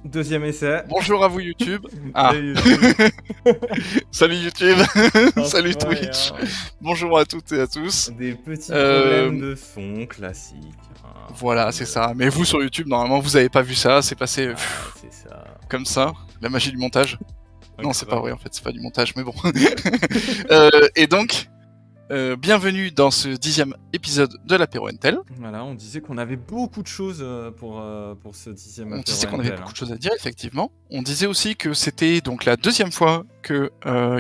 Deuxième essai. Bonjour à vous YouTube. Ah, Salut YouTube. salut YouTube. Salut Enfin, et Twitch. Bonjour à toutes et à tous. des petits Euh, problèmes de son classiques. Hein, Voilà, comme, c'est ça. Mais vous sur YouTube, normalement, vous avez pas vu ça. C'est passé c'est ça. comme ça. La magie du montage. Non, c'est pas Incroyable. vrai en fait, c'est pas du montage, mais bon. Et donc, bienvenue dans ce 10e épisode de l'apéro Intel. Voilà, on disait qu'on avait beaucoup de choses pour ce 10e On apéro disait qu'on avait Intel, beaucoup hein. de choses à dire, effectivement. On disait aussi que c'était donc la deuxième fois que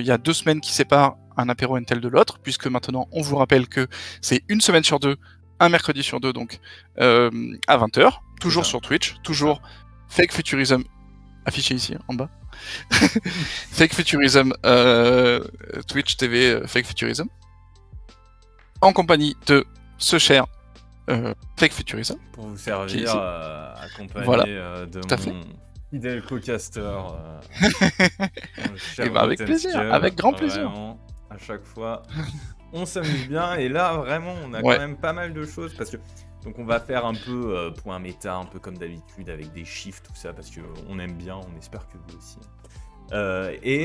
il y a 2 semaines qui séparent un apéro Intel de l'autre, puisque maintenant on vous rappelle que c'est une semaine sur deux, un mercredi sur deux, donc à 20h, toujours ça. sur Twitch, toujours Fake Futurism, affiché ici en bas. Fake Futurism, Twitch TV, Fake Futurism, en compagnie de ce cher Fake Futurism. Pour vous Qui est servir, ici. accompagné Voilà, de tout à fait. mon fidèle co-caster. Et bah avec plaisir, avec grand plaisir. Vraiment, à chaque fois, on s'amuse bien. Et là, vraiment, on a Ouais. quand même pas mal de choses. Parce que, donc, on va faire un peu point méta, un peu comme d'habitude, avec des chiffres, tout ça, parce qu'on aime bien, on espère que vous aussi.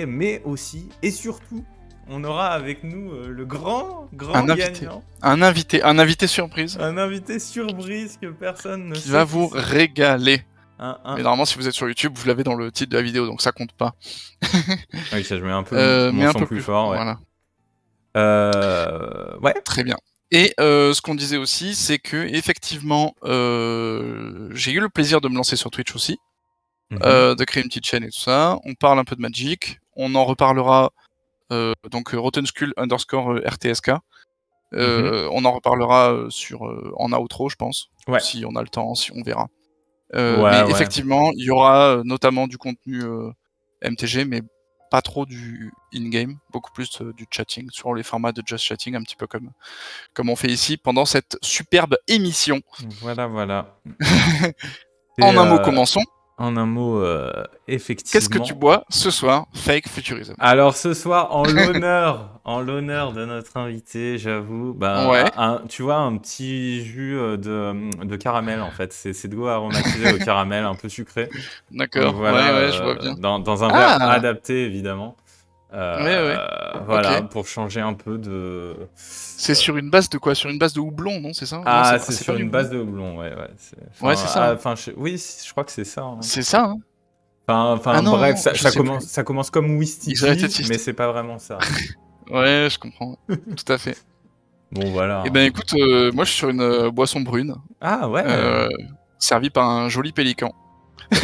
Mais aussi, et surtout, on aura avec nous le grand Un invité. gagnant. Un invité surprise Un invité surprise que personne ne sait. qui va vous c'est. régaler. Un- Mais normalement, si vous êtes sur YouTube, vous l'avez dans le titre de la vidéo, donc ça compte pas. Oui, ça, je mets un peu Mais mon un son peu plus fort. Ouais. Voilà, Ouais. très bien. Et ce qu'on disait aussi, c'est que effectivement, j'ai eu le plaisir de me lancer sur Twitch aussi, de créer une petite chaîne et tout ça. On parle un peu de Magic. On en reparlera. Donc Rotten Skull _ RTSK. On en reparlera en outro, je pense. Ouais. Si on a le temps, si on verra. Ouais. Effectivement, il y aura notamment du contenu MTG, mais pas trop du in-game, beaucoup plus du chatting, sur les formats de just chatting, un petit peu comme on fait ici pendant cette superbe émission. Voilà. En un mot, commençons. En un mot, effectivement. Qu'est-ce que tu bois ce soir, Fake Futurism? Alors ce soir, en l'honneur de notre invité, j'avoue, Ouais. tu vois, un petit jus de caramel en fait. C'est de l'eau aromatisée au caramel, un peu sucré. D'accord. Donc voilà, Ouais, je vois bien. dans un verre adapté évidemment. Ouais. Voilà, Ok. pour changer un peu de. C'est sur une base de quoi? Sur une base de houblon, non? C'est ça? Ah, Non, c'est c'est sur pas du une houblon. base de houblon, ouais. Ouais, c'est ça. Oui, je crois que c'est ça. Hein. C'est ça, hein? Enfin, non, bref, non, je sais plus. ça commence comme Whisky, United System. mais c'est pas vraiment ça. Ouais, je comprends. Tout à fait. Bon, voilà. Eh ben écoute, moi je suis sur une boisson brune, Ah ouais. servie par un joli pélican.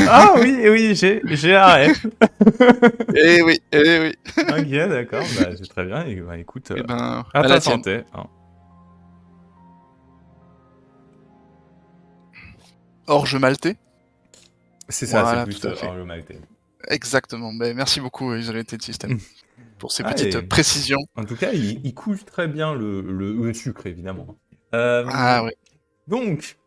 Ah oui, j'ai arrêté. Eh oui. Ok, d'accord, bah, c'est très bien. Et, bah, écoute, Eh ben, à à ta la tienne. santé. Hein. Orge maltais. C'est ça, Voilà, c'est plus tout à fait. le maltais. Exactement. Ben, merci beaucoup, United System, pour ces petites Et précisions. en tout cas, il coule très bien le sucre, évidemment. Ah ouais. Donc,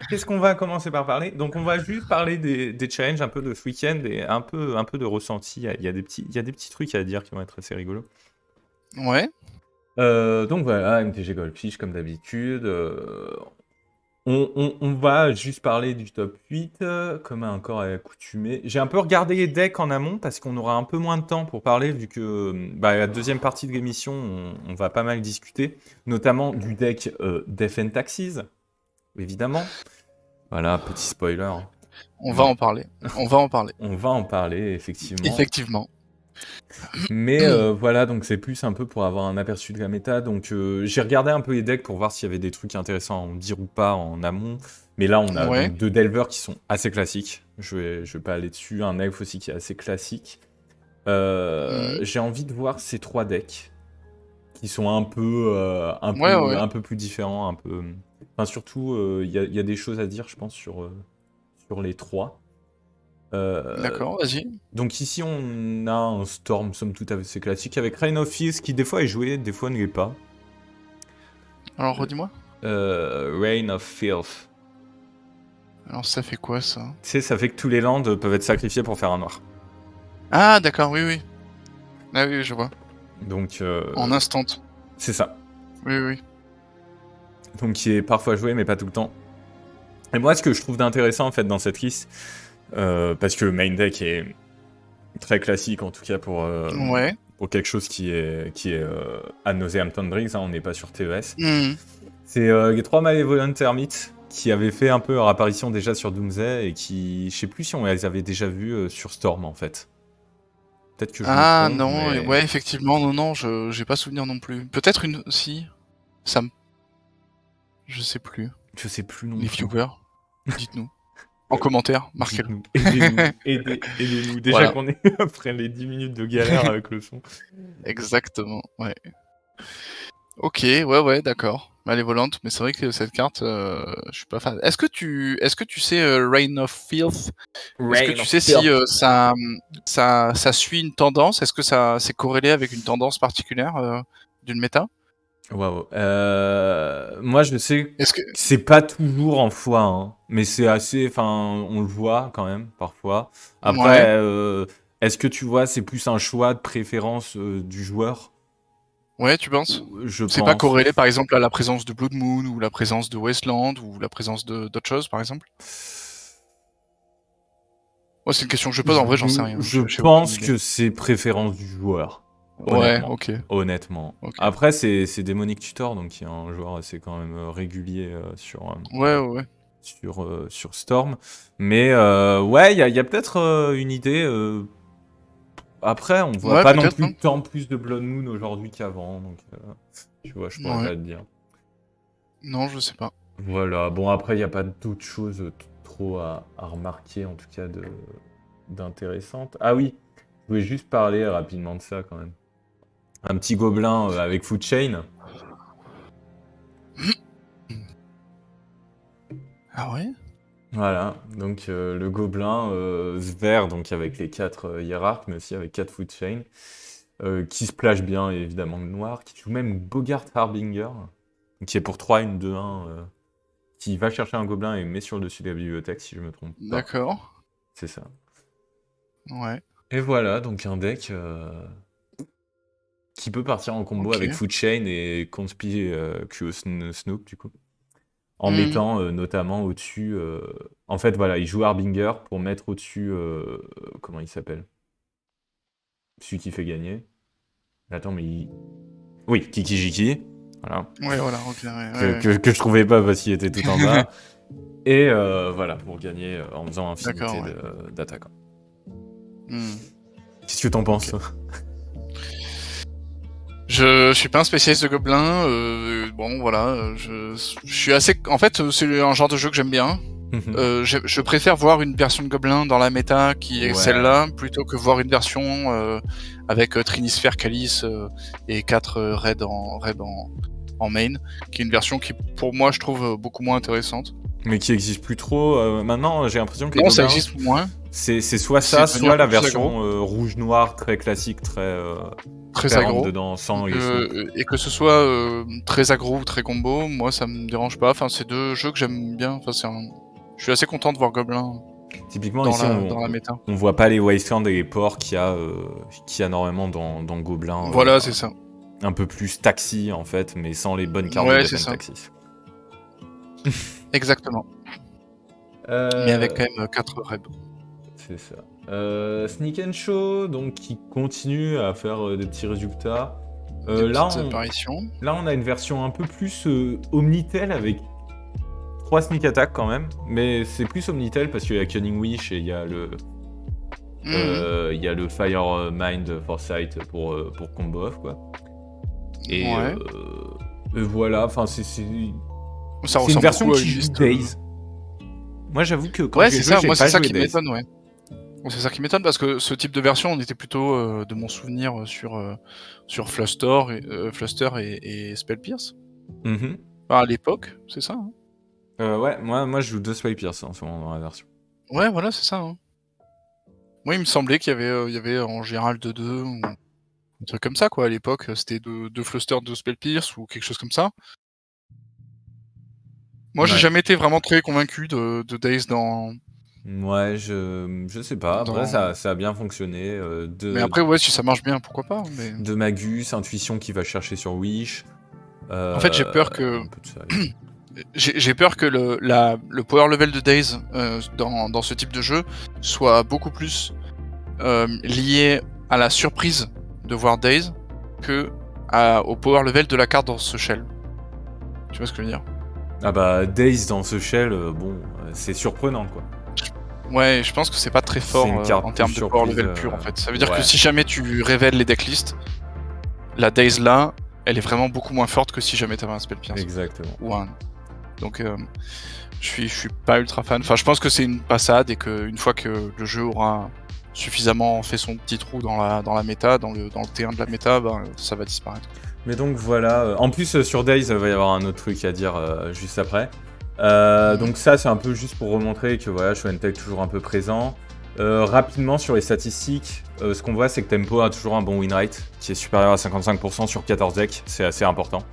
qu'est-ce qu'on va commencer par parler? Donc, on va juste parler des challenges un peu de ce week-end et un peu de ressenti. Il y a des petits trucs à dire qui vont être assez rigolos. Ouais. Donc voilà, MTG Goldfish comme d'habitude. On va juste parler du top 8, comme encore à l'accoutumée. J'ai un peu regardé les decks en amont parce qu'on aura un peu moins de temps pour parler, vu que la deuxième partie de l'émission, on va pas mal discuter, notamment du deck Death and Taxes, évidemment. Voilà, petit spoiler. On va en parler. On va en parler, effectivement. Effectivement. Mais voilà, donc c'est plus un peu pour avoir un aperçu de la méta. Donc j'ai regardé un peu les decks pour voir s'il y avait des trucs intéressants à en dire ou pas en amont. Mais là, on a donc 2 delvers qui sont assez classiques. Je vais pas aller dessus. Un elf aussi qui est assez classique. J'ai envie de voir ces 3 decks qui sont un peu plus différents. Enfin, surtout, il y a des choses à dire, je pense, sur les 3. D'accord, vas-y. Donc ici, on a un Storm, somme toute assez classique, avec Rain of Fist qui des fois est joué, des fois ne l'est pas. Alors, redis-moi. Rain of Filth. Alors, ça fait quoi, ça? Tu sais, ça fait que tous les lands peuvent être sacrifiés pour faire un noir. Ah, d'accord, oui. Ah oui, je vois. Donc... En instant. C'est ça. Oui. Donc qui est parfois joué, mais pas tout le temps. Et moi, ce que je trouve d'intéressant, en fait, dans cette liste, Parce que le main deck est très classique, en tout cas pour quelque chose qui est ad nauseam Thundrix, hein, on n'est pas sur TES. C'est les 3 Malevolent Termites qui avaient fait un peu leur apparition déjà sur Doomsday et qui, je sais plus si on les avait déjà vus sur Storm en fait. Peut-être que je me trompe, non, mais... ouais, effectivement, non, j'ai pas souvenir non plus. Peut-être une... Si, ça me... Je sais plus. Je sais plus non Les plus. viewers, dites-nous. En commentaire, marquez-le. Aidez-nous, aidez-nous. Déjà Voilà. qu'on est après les 10 minutes de galère avec le son. Exactement, ouais. Ok, ouais, d'accord. Malévolante, mais c'est vrai que cette carte, je suis pas fan. Est-ce que tu sais Reign of Filth? Est-ce que tu sais si ça suit une tendance? Est-ce que ça c'est corrélé avec une tendance particulière d'une méta? Waouh. Moi, je sais Est-ce que que c'est pas toujours en fois, hein, mais c'est assez. Enfin, on le voit quand même parfois. Après, est-ce que tu vois, c'est plus un choix de préférence du joueur? Ouais, tu penses? Je C'est pas pense. corrélé par exemple à la présence de Blood Moon ou la présence de Wasteland ou la présence de d'autres choses par exemple? Moi, c'est une question que je pose, en vrai, j'en sais rien. Je J'ai aucune pense idée. que c'est préférence du joueur. Ouais, Honnêtement. ok. Honnêtement. Ok. Après, c'est Demonic Tutor, donc il y a un joueur assez quand même régulier Ouais. sur Storm. Mais ouais, il y a peut-être une idée. Après, on voit Ouais, pas non peut-être, plus hein. tant plus de Blood Moon aujourd'hui qu'avant, donc tu vois, je pourrais Ouais. pas te dire. Non, je sais pas. Voilà, bon après, il n'y a pas d'autres choses trop à remarquer, en tout cas, d'intéressantes. Ah oui, je voulais juste parler rapidement de ça quand même. Un petit gobelin avec Food Chain. Ah ouais? Voilà, donc le gobelin vert, donc avec les 4 hiérarques, mais aussi avec 4 Food Chain, qui splash bien, et évidemment le noir, qui joue même Bogart Harbinger, qui est pour 3, une 2-1, qui va chercher un gobelin et met sur le dessus de la bibliothèque, si je me trompe pas. D'accord. C'est ça. Ouais. Et voilà, donc un deck qui peut partir en combo Ok. avec Food Chain et Conspi Q Snoop, du coup. En Mhm. mettant notamment au-dessus... En fait, voilà, il joue Harbinger pour mettre au-dessus... Comment il s'appelle? Celui qui fait gagner. Attends, mais il... Oui, Kikijiki. Voilà. Ouais, voilà, ok. Ouais. Que je trouvais pas parce qu'il était tout en bas. Et voilà, pour gagner en faisant infinité D'accord, ouais. d'attaquants. Hmm. Qu'est-ce que t'en penses? Je suis pas un spécialiste de gobelins. Bon, voilà. Je suis assez. En fait, c'est un genre de jeu que j'aime bien. Je préfère voir une version de Gobelin dans la méta qui est Ouais. celle-là, plutôt que voir une version avec Trinisphère, Calice et 4 raids en main, qui est une version qui, pour moi, je trouve beaucoup moins intéressante. Mais qui existe plus trop. Maintenant, j'ai l'impression que les Non, ça gobelins, existe moins. c'est soit C'est ça, de soit devenir la plus version rouge-noir très classique, très très rentre aggro. dedans sans les snoops. Et que ce soit très aggro ou très combo, moi ça me dérange pas. Enfin, c'est deux jeux que j'aime bien. Enfin, je suis assez content de voir Gobelin Typiquement, dans ici, la méta. on voit pas les Wasteland et les ports qu'il y a normalement dans Gobelin. Voilà, c'est ça. Un peu plus taxi, en fait, mais sans les bonnes cartes Ouais, de c'est Defend ça. Taxis. Exactement. Mais avec quand même 4 raids. C'est ça. Sneak and Show, donc qui continue à faire des petits résultats. Des petites apparitions. Là, on a une version un peu plus Omnitel avec 3 sneak attack quand même, mais c'est plus Omnitel parce qu'il y a Cunning Wish et il y a le Fire Mind Foresight pour combo off, quoi. Et Ouais. voilà, enfin c'est Ça une ressemble version beaucoup à qui une joue liste. Days. Moi, j'avoue que quand Ouais, j'ai c'est joué, ça. j'ai Moi, pas c'est ça joué qui Days. m'étonne, ouais. C'est ça qui m'étonne parce que ce type de version, on était plutôt de mon souvenir sur Fluster et Spell Pierce. Mhm. Enfin, à l'époque, c'est ça. Hein. Ouais, moi je joue 2 Spy Pierce en ce moment dans la version. Ouais, voilà, c'est ça. Hein. Moi, il me semblait qu'il y avait en général 2-2 ou un truc comme ça, quoi. À l'époque, c'était 2 Fluster, 2 Spell Pierce ou quelque chose comme ça. Moi, j'ai Ouais. jamais été vraiment très convaincu de Days Ouais, je sais pas. Après, dans... ça a bien fonctionné. Mais après, ouais, si ça marche bien, pourquoi pas. Mais... De Magus, Intuition qui va chercher sur Wish. En fait, j'ai peur que Un peu de ça. J'ai peur que le power level de Daze dans ce type de jeu soit beaucoup plus lié à la surprise de voir Daze que au power level de la carte dans ce shell. Tu vois ce que je veux dire? Ah bah, Daze dans ce shell, bon, c'est surprenant, quoi. Ouais, je pense que c'est pas très fort en termes de power level pur, en fait. Ça veut dire que si jamais tu révèles les decklists, la Daze là, elle est vraiment beaucoup moins forte que si jamais t'avais un spell pierce. Exactement. Donc, je suis pas ultra fan. Enfin, je pense que c'est une passade et qu'une fois que le jeu aura suffisamment fait son petit trou dans la méta, dans le T1 de la méta, ben, ça va disparaître. Mais donc voilà, en plus sur Daze, il va y avoir un autre truc à dire juste après. Donc ça, c'est un peu juste pour remontrer que voilà, Show & Tell toujours un peu présent. Rapidement sur les statistiques, ce qu'on voit, c'est que Tempo a toujours un bon win rate qui est supérieur à 55% sur 14 decks, c'est assez important.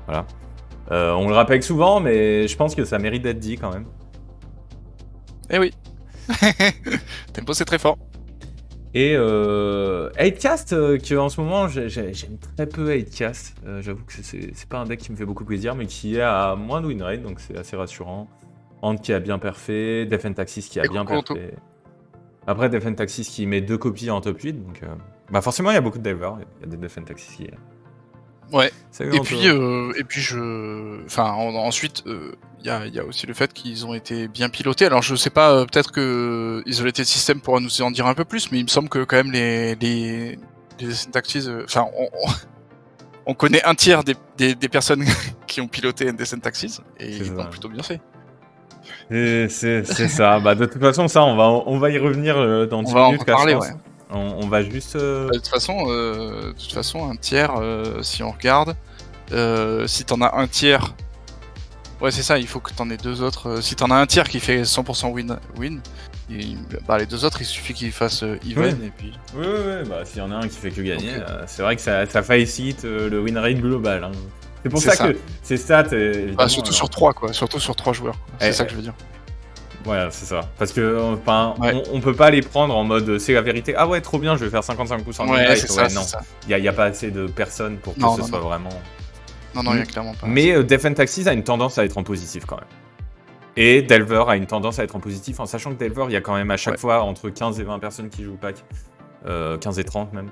Voilà. On le rappelle souvent, mais je pense que ça mérite d'être dit quand même. Eh oui. Tempo, c'est très fort. Et 8cast, que en ce moment j'aime très peu 8cast. J'avoue que c'est pas un deck qui me fait beaucoup plaisir, mais qui est à moins de win rate, donc c'est assez rassurant. Ant qui a bien perfait, Def and Taxis qui a bien perfait. Après Def and Taxis qui met 2 copies en top 8, donc bah forcément il y a beaucoup de delvers, il y a des Def and Taxis qui... Ouais. Et puis ensuite, il y a aussi le fait qu'ils ont été bien pilotés. Alors je sais pas, peut-être que Isolated System pourra nous en dire un peu plus, mais il me semble que quand même les Syntaxes, enfin on connaît un tiers des personnes qui ont piloté Descent Taxis et ils l'ont plutôt bien fait. C'est ça. Bah de toute façon ça on va y revenir dans 10 minutes. On va en parler, ouais. On va juste... De toute façon, un tiers, si on regarde, si t'en as un tiers... Ouais, c'est ça, il faut que t'en aies 2 autres. Si t'en as un tiers qui fait 100% win, bah, les 2 autres, il suffit qu'ils fassent even, et puis... Oui, bah s'il y en a un qui fait que gagner, c'est vrai que ça facilite le win rate global. Hein. C'est pour ça que ces stats... Bah, surtout sur 3, quoi. Surtout sur 3 joueurs. C'est ça que je veux dire. Ouais, c'est ça. Parce que on peut pas les prendre en mode c'est la vérité. Ah ouais, trop bien, je vais faire 55% de ouais, c'est ça, non. Il y a pas assez de personnes pour que ce soit vraiment... Non, il y a clairement pas. Mais Def and Taxis a une tendance à être en positif quand même. Et Delver a une tendance à être en positif, en sachant que Delver, il y a quand même à chaque fois entre 15 et 20 personnes qui jouent au pack. 15 et 30 même.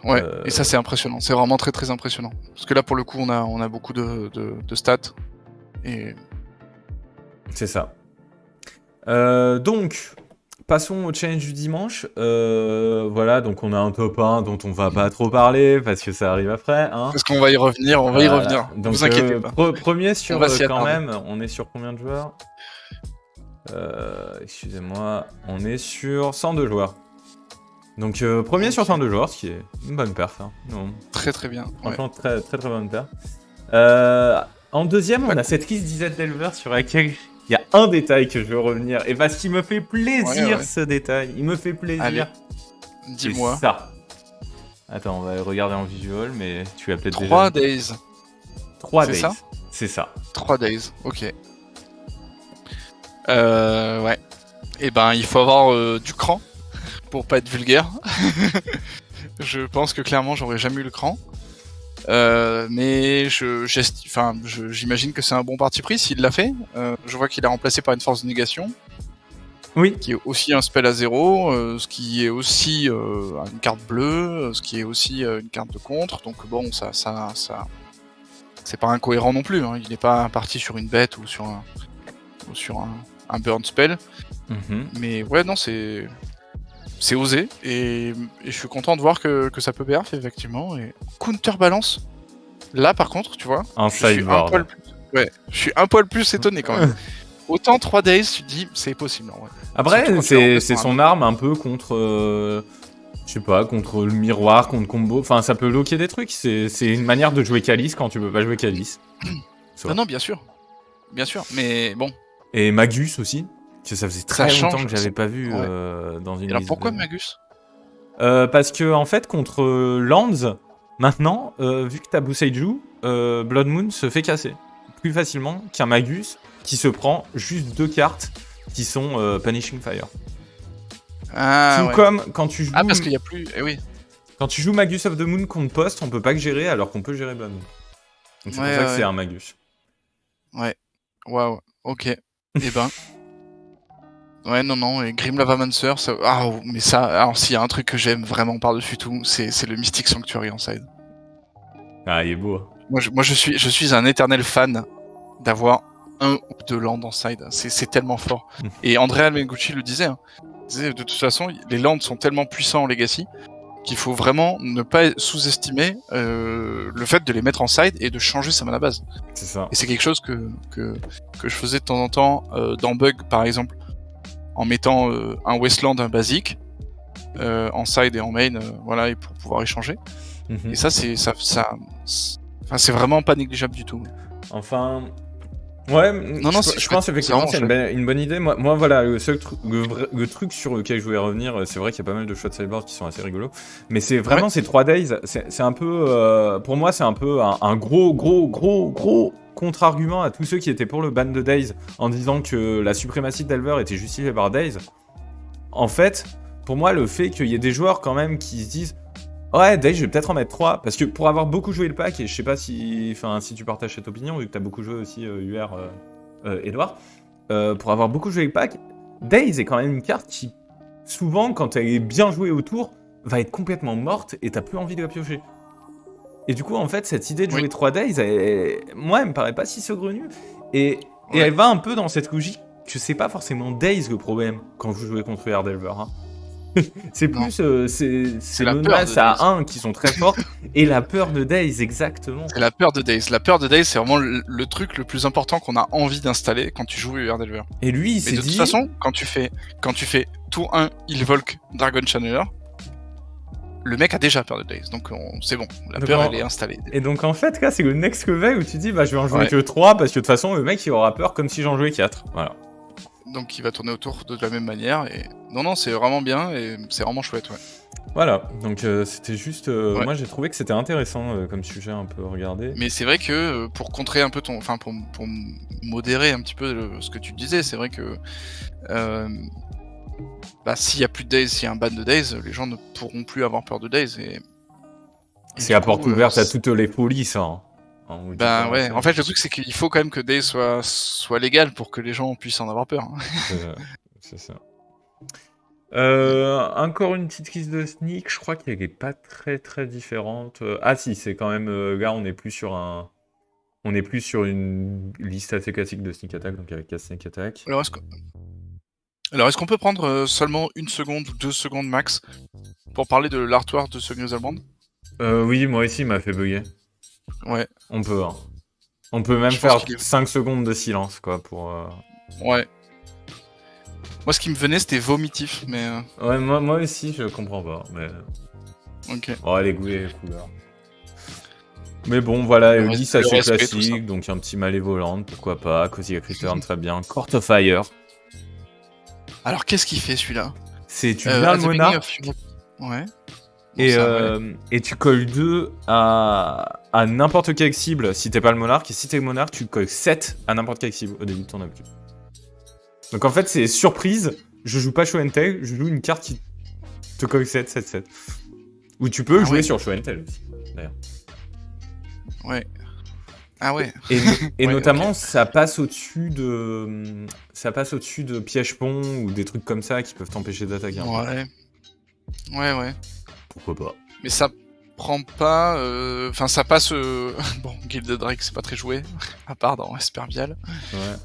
Ouais, et ça c'est impressionnant. C'est vraiment très très impressionnant. Parce que là, pour le coup, on a beaucoup de stats. Et... C'est ça. Donc, passons au challenge du dimanche. Voilà, donc on a un top 1 dont on va pas trop parler parce que ça arrive après. Hein. Parce qu'on va y revenir, Donc, vous inquiétez pas. Premier sur quand même, on est sur combien de joueurs excusez-moi, on est sur 102 joueurs. Donc premier sur 102 joueurs, ce qui est une bonne perf. Hein. Très très bien. Franchement, très bonne perf. En deuxième, on a cette liste d'Isaac Delver sur laquelle il y a un détail que je veux revenir. Et parce qu'il me fait plaisir ce détail. Il me fait plaisir. Allez, dis-moi. C'est ça. Attends, on va regarder en visual, mais tu as peut-être déjà... 3 days. 3 days. C'est ça. 3 days, ok. Ouais. Et ben, il faut avoir du cran pour pas être vulgaire. Je pense que clairement, j'aurais jamais eu le cran. Mais j'imagine que c'est un bon parti pris s'il l'a fait. Je vois qu'il est remplacé par une force de négation. Oui. Qui est aussi un spell à 0, ce qui est aussi une carte bleue, ce qui est aussi une carte de contre. Donc bon, ça c'est pas incohérent non plus. Hein. Il n'est pas parti sur une bête ou sur un burn spell. Mais ouais, non, c'est osé et je suis content de voir que ça peut perf effectivement. Et counterbalance. Là par contre, tu vois, je suis un poil plus étonné quand même. Autant 3 days, tu te dis, c'est possible. Ouais. Après, c'est son arme un peu contre, je sais pas, contre le miroir, contre combo. Enfin, ça peut loquer des trucs. C'est une manière de jouer Calice quand tu peux pas jouer Calice. Non, bien sûr, mais bon. Et Magus aussi, que ça faisait très longtemps que j'avais pas vu dans une. Alors pourquoi Magus parce que en fait, contre Lands, maintenant, vu que t'as Bousseiju, Blood Moon se fait casser plus facilement qu'un Magus qui se prend juste 2 cartes qui sont Punishing Fire. Tout comme quand tu joues... Ah, parce qu'il y a plus... Eh oui. Quand tu joues Magus of the Moon contre Post, on peut pas que gérer alors qu'on peut gérer Blood Moon. Donc c'est pour ça que c'est un Magus. Ouais. Waouh, ok. Eh ben. Ouais, non, et Grim Lavamancer, ça... Ah, mais ça, alors s'il y a un truc que j'aime vraiment par-dessus tout, c'est le Mystic Sanctuary en side. Ah, il est beau. Moi je suis un éternel fan d'avoir un ou deux lands en side. C'est tellement fort. Et Andrea Mengucci le disait, hein. Il disait, de toute façon, les lands sont tellement puissants en Legacy qu'il faut vraiment ne pas sous-estimer le fait de les mettre en side et de changer sa mana base. C'est ça. Et c'est quelque chose que je faisais de temps en temps dans Bug, par exemple, en mettant un Wasteland, un basique, en side et en main, voilà, et pour pouvoir échanger. Et ça, c'est vraiment pas négligeable du tout. Enfin... Ouais, je pense effectivement c'est une bonne idée. Moi voilà, le truc sur lequel je voulais revenir, c'est vrai qu'il y a pas mal de choix de sideboard qui sont assez rigolos, mais c'est vraiment ces 3 days, c'est un peu, pour moi c'est un peu un gros contre-argument à tous ceux qui étaient pour le ban de days en disant que la suprématie de Delver était justifiée par days. En fait, pour moi le fait qu'il y ait des joueurs quand même qui se disent ouais, Days, je vais peut-être en mettre 3, parce que pour avoir beaucoup joué le pack, et je sais pas si tu partages cette opinion, vu que t'as beaucoup joué aussi UR, Edouard, pour avoir beaucoup joué le pack, Days est quand même une carte qui, souvent, quand elle est bien jouée autour, va être complètement morte et t'as plus envie de la piocher. Et du coup, en fait, cette idée de jouer 3 Days, moi, elle me paraît pas si saugrenue, et elle va un peu dans cette logique que c'est pas forcément Days le problème quand vous jouez contre UR Delver, hein. C'est plus c'est la menace à 1 qui sont très fortes et la peur de Days, exactement. C'est la peur de Days. La peur de Days, c'est vraiment le truc le plus important qu'on a envie d'installer quand tu joues UR Delver. Et lui, il s'est dit... de toute façon, quand tu fais tour 1, il Volk Dragon Channeler, le mec a déjà peur de Days, donc c'est bon, la peur elle est installée. Et donc en fait, là, c'est le next level où tu dis, bah je vais en jouer que 3 parce que de toute façon, le mec il aura peur comme si j'en jouais 4. Voilà. Donc il va tourner autour de la même manière et non c'est vraiment bien et c'est vraiment chouette, ouais. Voilà, donc c'était juste moi j'ai trouvé que c'était intéressant comme sujet un peu à regarder. Mais c'est vrai que pour contrer un peu pour modérer un petit peu ce que tu disais, c'est vrai que s'il y a plus de Days, s'il y a un ban de Days, les gens ne pourront plus avoir peur de Days et c'est à porte ouverte à toutes les folies, ça. Hein. Ben ouais, en fait le truc c'est qu'il faut quand même que Days soit légal pour que les gens puissent en avoir peur. C'est ça. Encore une petite liste de sneak, je crois qu'elle est pas très différente. Ah si, c'est quand même là on est plus sur une liste assez classique de sneak attack, donc avec 4 sneak attack. Alors est-ce qu'on peut prendre seulement 1 seconde ou 2 secondes max pour parler de l'artwork de ce News Band? Oui, moi aussi il m'a fait bugger. Ouais. On peut, hein. On peut même faire 5 secondes de silence, quoi, pour... Ouais. Moi, ce qui me venait, c'était vomitif, mais... Ouais, moi aussi, je comprends pas, mais... Ok. Oh, les goûts et les couleurs. Mais bon, voilà, le 10 assez classique, donc un petit Malévolante, pourquoi pas, Cosmic Return, très bien, Court of Fire. Alors, qu'est-ce qu'il fait, celui-là? C'est, tu viens le monarque... Ouais. Et tu colles 2 à n'importe quelle cible si t'es pas le monarque, et si t'es le monarque, tu colles 7 à n'importe quelle cible au début de ton objectif. Donc en fait, c'est surprise, je joue pas Show and Tell, je joue une carte qui te colle 7. Ou tu peux jouer sur Show and Tell aussi, d'ailleurs. Ouais. Ah ouais. Et notamment, ça passe au-dessus de piège-pont ou des trucs comme ça qui peuvent t'empêcher d'attaquer. Ouais. Pourquoi pas. Mais ça prend pas... Enfin, ça passe... Bon, Guild Drake, c'est pas très joué, à part dans Esperbial. Ouais.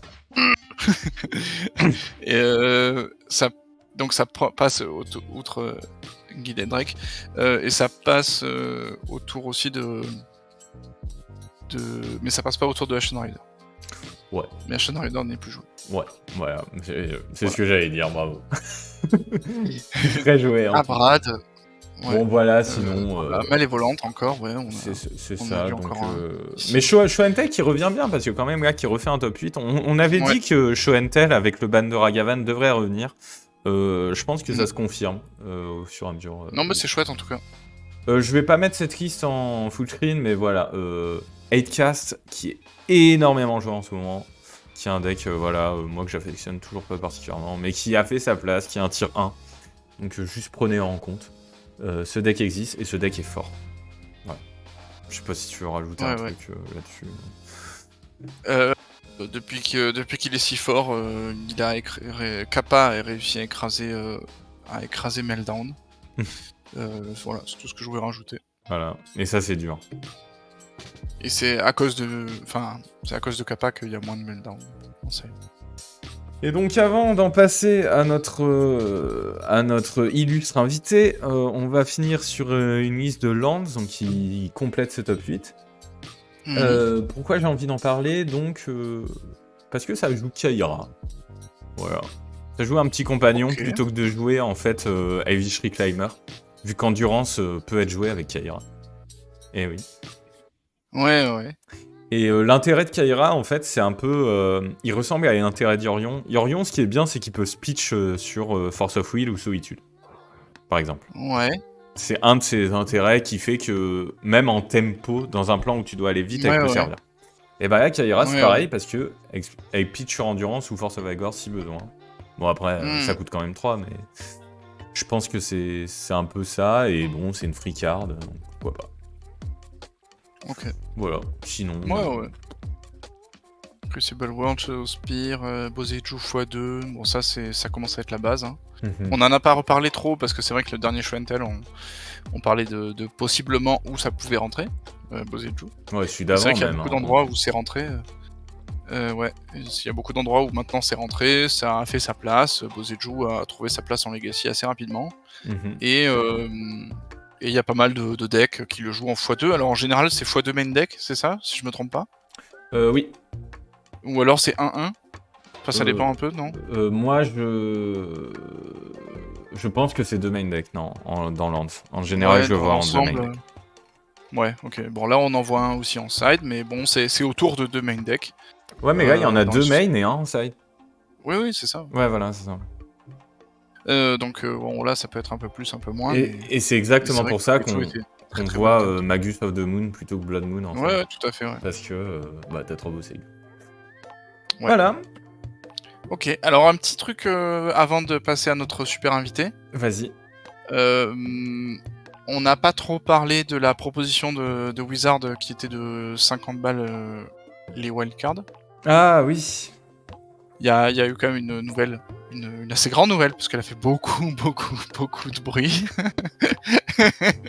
Et donc ça passe outre Guild Drake, et ça passe autour aussi mais ça passe pas autour de Ashen Rider. Ouais. Mais Ashen Rider n'est plus joué. Ouais, voilà. C'est ce que j'allais dire, bravo. Très joué. Ah, Brad. Ouais. Bon, voilà, sinon... Malévolante encore, ouais. C'est ça, donc... Mais Show and Tell qui revient bien, parce que quand même, là, qui refait un top 8, on avait dit que Show and Tell, avec le ban de Ragavan, devrait revenir. Je pense que ça se confirme au fur et à mesure. Non, mais c'est chouette, en tout cas. Je vais pas mettre cette liste en full screen, mais voilà. 8cast, qui est énormément joué en ce moment, qui est un deck, moi que j'affectionne toujours pas particulièrement, mais qui a fait sa place, qui est un tier 1. Donc juste prenez en compte. Ce deck existe et ce deck est fort. Voilà. Je sais pas si tu veux rajouter un truc là-dessus. Depuis qu'il est si fort, Kappa a réussi à écraser Meltdown. Voilà, c'est tout ce que je voulais rajouter. Voilà, et ça c'est dur. Et c'est à cause de Kappa qu'il y a moins de Meltdown en série. Et donc avant d'en passer à notre illustre invité, on va finir sur une liste de lands donc qui complète ce top 8. Pourquoi j'ai envie d'en parler? Donc parce que ça joue Kaira. Voilà. Ça joue un petit compagnon plutôt que de jouer en fait Heavy Shriek Climber, vu qu'Endurance peut être joué avec Kaira. Eh oui. Ouais. Et l'intérêt de Kaira, en fait, c'est un peu... il ressemble à l'intérêt d'Yorion. Yorion, ce qui est bien, c'est qu'il peut speech sur Force of Will ou Solitude, par exemple. Ouais. C'est un de ses intérêts qui fait que, même en tempo, dans un plan où tu dois aller vite, elle peut servir. Et bah là, Kaira, c'est pareil, parce que avec pitch sur Endurance ou Force of Vigor, si besoin. Bon, après, ça coûte quand même 3, mais... Je pense que c'est un peu ça, et bon, c'est une free card, donc pourquoi pas. Ok. Voilà, sinon... Ouais. Crucible World, Spear, Boseiju x2, bon ça commence à être la base. Hein. On en a pas reparlé trop, parce que c'est vrai que le dernier Schwentel, on parlait de possiblement où ça pouvait rentrer, Boseiju. Ouais, celui d'avant même. C'est vrai qu'il y a beaucoup d'endroits où c'est rentré. Ouais, il y a beaucoup d'endroits où maintenant c'est rentré, ça a fait sa place, Boseiju a trouvé sa place en Legacy assez rapidement. Et il y a pas mal de decks qui le jouent en x2. Alors en général c'est x2 main deck, c'est ça, si je me trompe pas? Oui. Ou alors c'est 1-1. Enfin ça dépend un peu, non? Moi je pense que c'est 2 main deck, non, dans Lands. En général je le vois en 2 main deck. Ouais, ok. Bon là on en voit un aussi en side, mais bon c'est autour de 2 main deck. Ouais mais là il y en a 2 main et un en side. Oui c'est ça. Ouais voilà, c'est ça. Donc bon là ça peut être un peu plus, un peu moins. Et c'est exactement pour ça qu'on voit Magus of the Moon plutôt que Blood Moon en fait. Ouais, tout à fait, ouais. Parce que t'as trop bossé. Ouais. Voilà. Ok, alors un petit truc avant de passer à notre super invité. Vas-y. On n'a pas trop parlé de la proposition de Wizard qui était de 50 balles les wildcards. Ah oui. Il y a eu quand même une nouvelle, une assez grande nouvelle, parce qu'elle a fait beaucoup de bruit.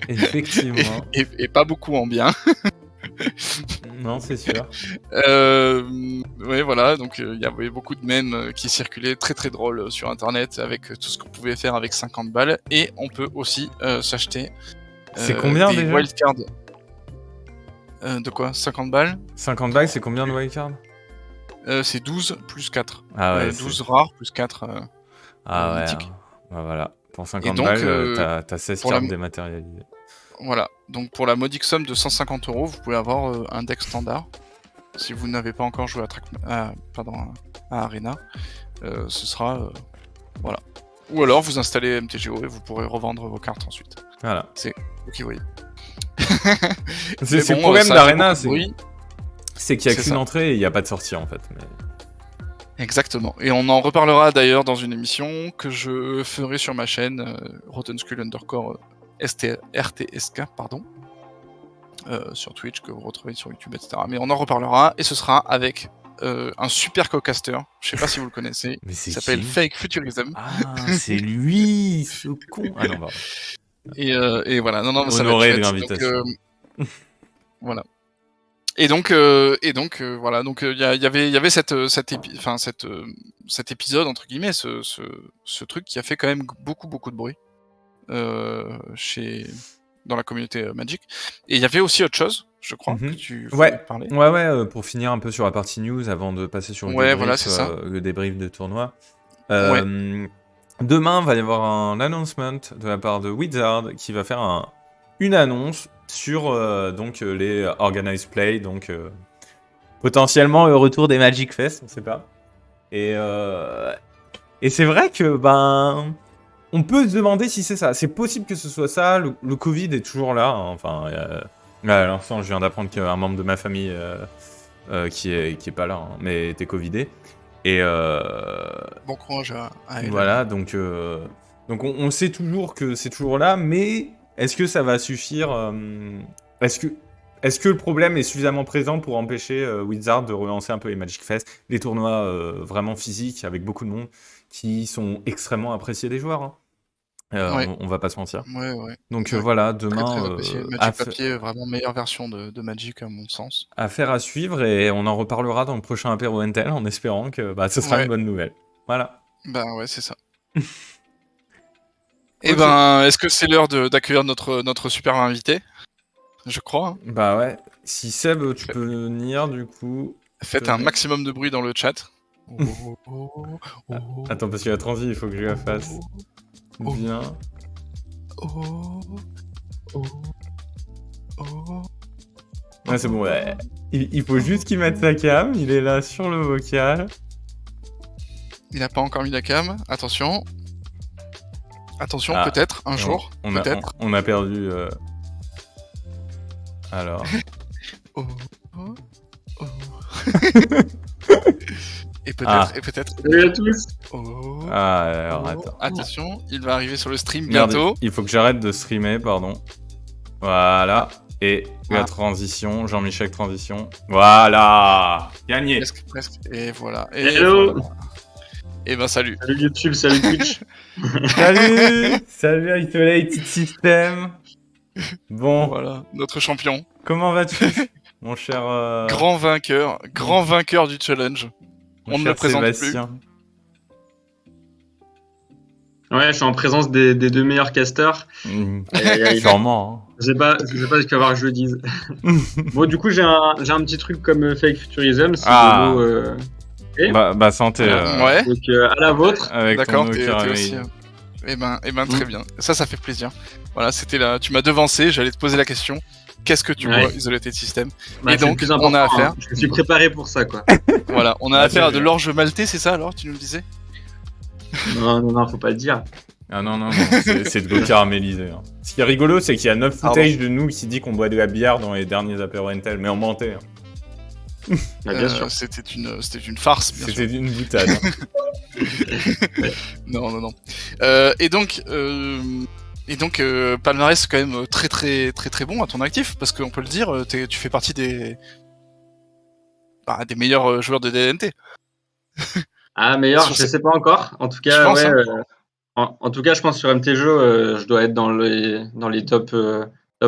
Effectivement. Et pas beaucoup en bien. Non, c'est sûr. Ouais, voilà, donc il y avait beaucoup de mèmes qui circulaient très drôles sur internet avec tout ce qu'on pouvait faire avec 50 balles. Et on peut aussi s'acheter c'est combien des déjà wildcards. De quoi? 50 balles? 50 balles, c'est combien de wildcards? C'est 12 plus 4. Ah ouais, 12 rares plus 4 ah ouais, mythiques. Bah voilà. Pour 50 balles, t'as 16 cartes dématérialisées. Voilà, donc pour la modique somme de 150 €, vous pouvez avoir un deck standard. Si vous n'avez pas encore joué à Arena, ce sera... voilà. Ou alors vous installez MTGO et vous pourrez revendre vos cartes ensuite. Voilà. C'est ok, oui. C'est le problème d'Arena, c'est qu'il n'y a qu'une entrée et il n'y a pas de sortie en fait. Mais... Exactement. Et on en reparlera d'ailleurs dans une émission que je ferai sur ma chaîne, Rotten Skull _ RTSK, pardon. Sur Twitch, que vous retrouvez sur YouTube, etc. Mais on en reparlera, et ce sera avec un super co-caster, je sais pas si vous le connaissez, il s'appelle Fake Futurism. Ah, c'est lui, ce con. Ah non, pardon. Et voilà, non, ça va être l'invitation. Voilà. Et donc voilà, donc il y avait cet épisode entre guillemets, ce truc qui a fait quand même beaucoup de bruit dans la communauté Magic. Et il y avait aussi autre chose, je crois, que tu voulais parler. Ouais, pour finir un peu sur la partie news avant de passer sur le débrief de tournoi. Demain va y avoir un announcement de la part de Wizard qui va faire une annonce sur donc les Organized Play, donc potentiellement le retour des Magic Fest, on sait pas. Et c'est vrai que on peut se demander si c'est ça. C'est possible que ce soit ça. Le Covid est toujours là. Hein. Enfin, à l'instant, je viens d'apprendre qu'un membre de ma famille qui est pas là, hein, mais était covidé. Et bon courage à elle. Voilà, donc on sait toujours que c'est toujours là, mais est-ce que ça va suffire? Est-ce que est-ce que le problème est suffisamment présent pour empêcher Wizard de relancer un peu les Magic Fest, les tournois vraiment physiques avec beaucoup de monde qui sont extrêmement appréciés des joueurs, hein. On va pas se mentir. Ouais. Donc Ouais. voilà, Très demain, apprécié. Magic Papier, vraiment meilleure version de Magic à mon sens. affaire à suivre et on en reparlera dans le prochain apéro Intel en espérant que ce sera une bonne nouvelle. Voilà. Bah ouais, c'est ça. Et est-ce que c'est l'heure d'accueillir notre super invité? Je crois. Hein. Bah ouais. Si Seb, tu peux venir du coup. Faites un maximum de bruit dans le chat. Attends, parce qu'il y a la transi, il faut que je la fasse. Bien. Ouais, c'est bon, ouais. Il faut juste qu'il mette sa cam, il est là sur le vocal. Il n'a pas encore mis la cam, attention. Attention, peut-être, un jour, peut-être. On a perdu... Alors... Et peut-être... Salut à tous. Alors, attends. Attention, il va arriver sur le stream Merde, bientôt. il faut que j'arrête de streamer, pardon. Voilà. Et la transition, Jean-Michel transition. Voilà. Gagné. Presque. Et voilà. Hello. Voilà. Et salut. Salut YouTube, salut Twitch. Salut Isolated System. Bon. Voilà, notre champion. Comment vas-tu, mon cher... Grand vainqueur du challenge. On ne le présente Sébastien. Ouais, je suis en présence des deux meilleurs casters. Sûrement. Hein. Je sais pas ce qu'il va falloir que je le dise. Bon, du coup, j'ai un petit truc comme Fake Futurism. C'est santé. Ouais. Donc, à la vôtre. D'accord, t'es aussi... très bien. Ça fait plaisir. Voilà, c'était là. Tu m'as devancé, j'allais te poser la question. Qu'est-ce que tu vois, Isolated System? Et donc, on a affaire... Je me suis préparé pour ça, quoi. Voilà, on a affaire à de l'orge maltais, c'est ça alors, tu nous le disais? Non, faut pas le dire. Ah non, c'est de l'eau caramélisée. Hein. Ce qui est rigolo, c'est qu'il y a 9 footage de nous qui dit qu'on boit de la bière dans les derniers apéros Intel, mais on mentait. Hein. Bien sûr. C'était une farce, bien sûr. C'était une boutade. Non. Et donc, palmarès quand même très bon à ton actif, parce qu'on peut le dire, tu fais partie des meilleurs joueurs de DNT. Meilleur, je sais pas encore. En tout cas, en tout cas, je pense sur MTGO, je dois être dans les top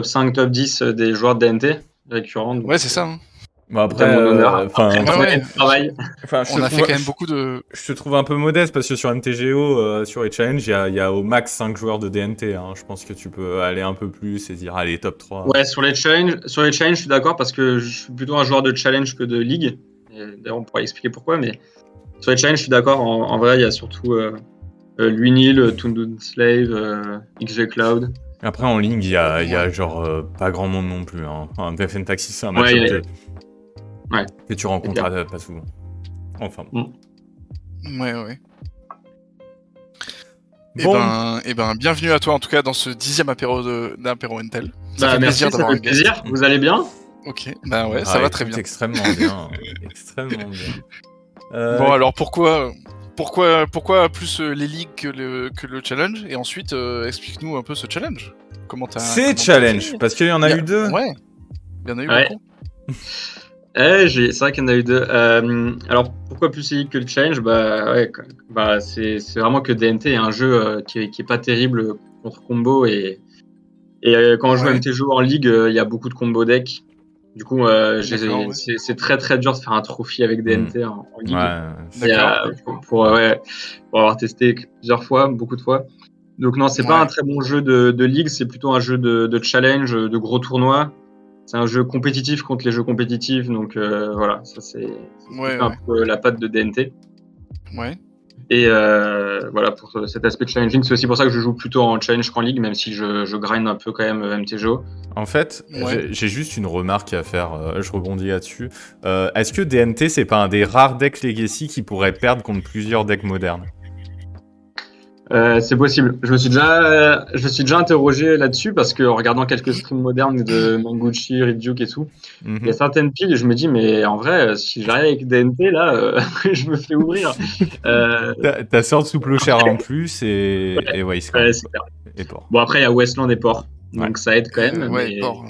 5, top 10 des joueurs de DNT récurrents. Ouais, c'est ça. Hein. Bon, après, travail. On a fait quand même beaucoup de... Je te trouve un peu modeste parce que sur MTGO, sur les challenges, il y a au max 5 joueurs de DNT. Hein. Je pense que tu peux aller un peu plus et dire, allez, top 3. Ouais, sur les challenges, je suis d'accord parce que je suis plutôt un joueur de challenge que de ligue. D'ailleurs, on pourra expliquer pourquoi, mais sur les challenges, je suis d'accord. En vrai, il y a surtout Lunil, Tundun Slave, XG Cloud. Après, en ligne, il y a genre pas grand monde non plus. Hein. Enfin, Death and Taxi, c'est un match que tu rencontres pas souvent. Enfin bon. Ouais. Bon. Et bienvenue à toi en tout cas dans ce 10e apéro d'apéro Intel. Ça fait plaisir d'avoir un plaisir. Vous allez bien? Ok, ça va très bien. Extrêmement bien. Extrêmement bien. Bon alors pourquoi plus les ligues que le challenge? Et ensuite explique-nous un peu ce challenge. C'est challenge parce qu'il y en a eu deux. Ouais. Il y en a eu beaucoup. C'est vrai qu'il y en a eu deux. Alors pourquoi plus les ligues que le challenge? C'est vraiment que DNT est un jeu qui est pas terrible contre combo et quand on joue MTGO en ligue, il y a beaucoup de combo deck. Du coup, c'est très très dur de faire un trophy avec DNT en ligue. Pour avoir testé plusieurs fois, beaucoup de fois. Donc non, c'est pas un très bon jeu de ligue, c'est plutôt un jeu de challenge, de gros tournois. C'est un jeu compétitif contre les jeux compétitifs, donc voilà, ça c'est un peu la patte de DNT. Ouais. Et voilà, pour cet aspect de challenging, c'est aussi pour ça que je joue plutôt en challenge qu'en ligue, même si je grind un peu quand même MTGO. En fait, j'ai juste une remarque à faire, je rebondis là-dessus. Est-ce que DNT, c'est pas un des rares decks Legacy qui pourrait perdre contre plusieurs decks modernes? C'est possible. Je me suis déjà interrogé là-dessus parce que en regardant quelques streams modernes de Manguchi, Ryujuk et tout, il y a certaines piles et je me dis mais en vrai si j'arrive avec DNT là, je me fais ouvrir. T'as sorte sous clochard en plus et c'est clair. Et Port. Bon après il y a Westland et Port, donc ça aide quand même. Port.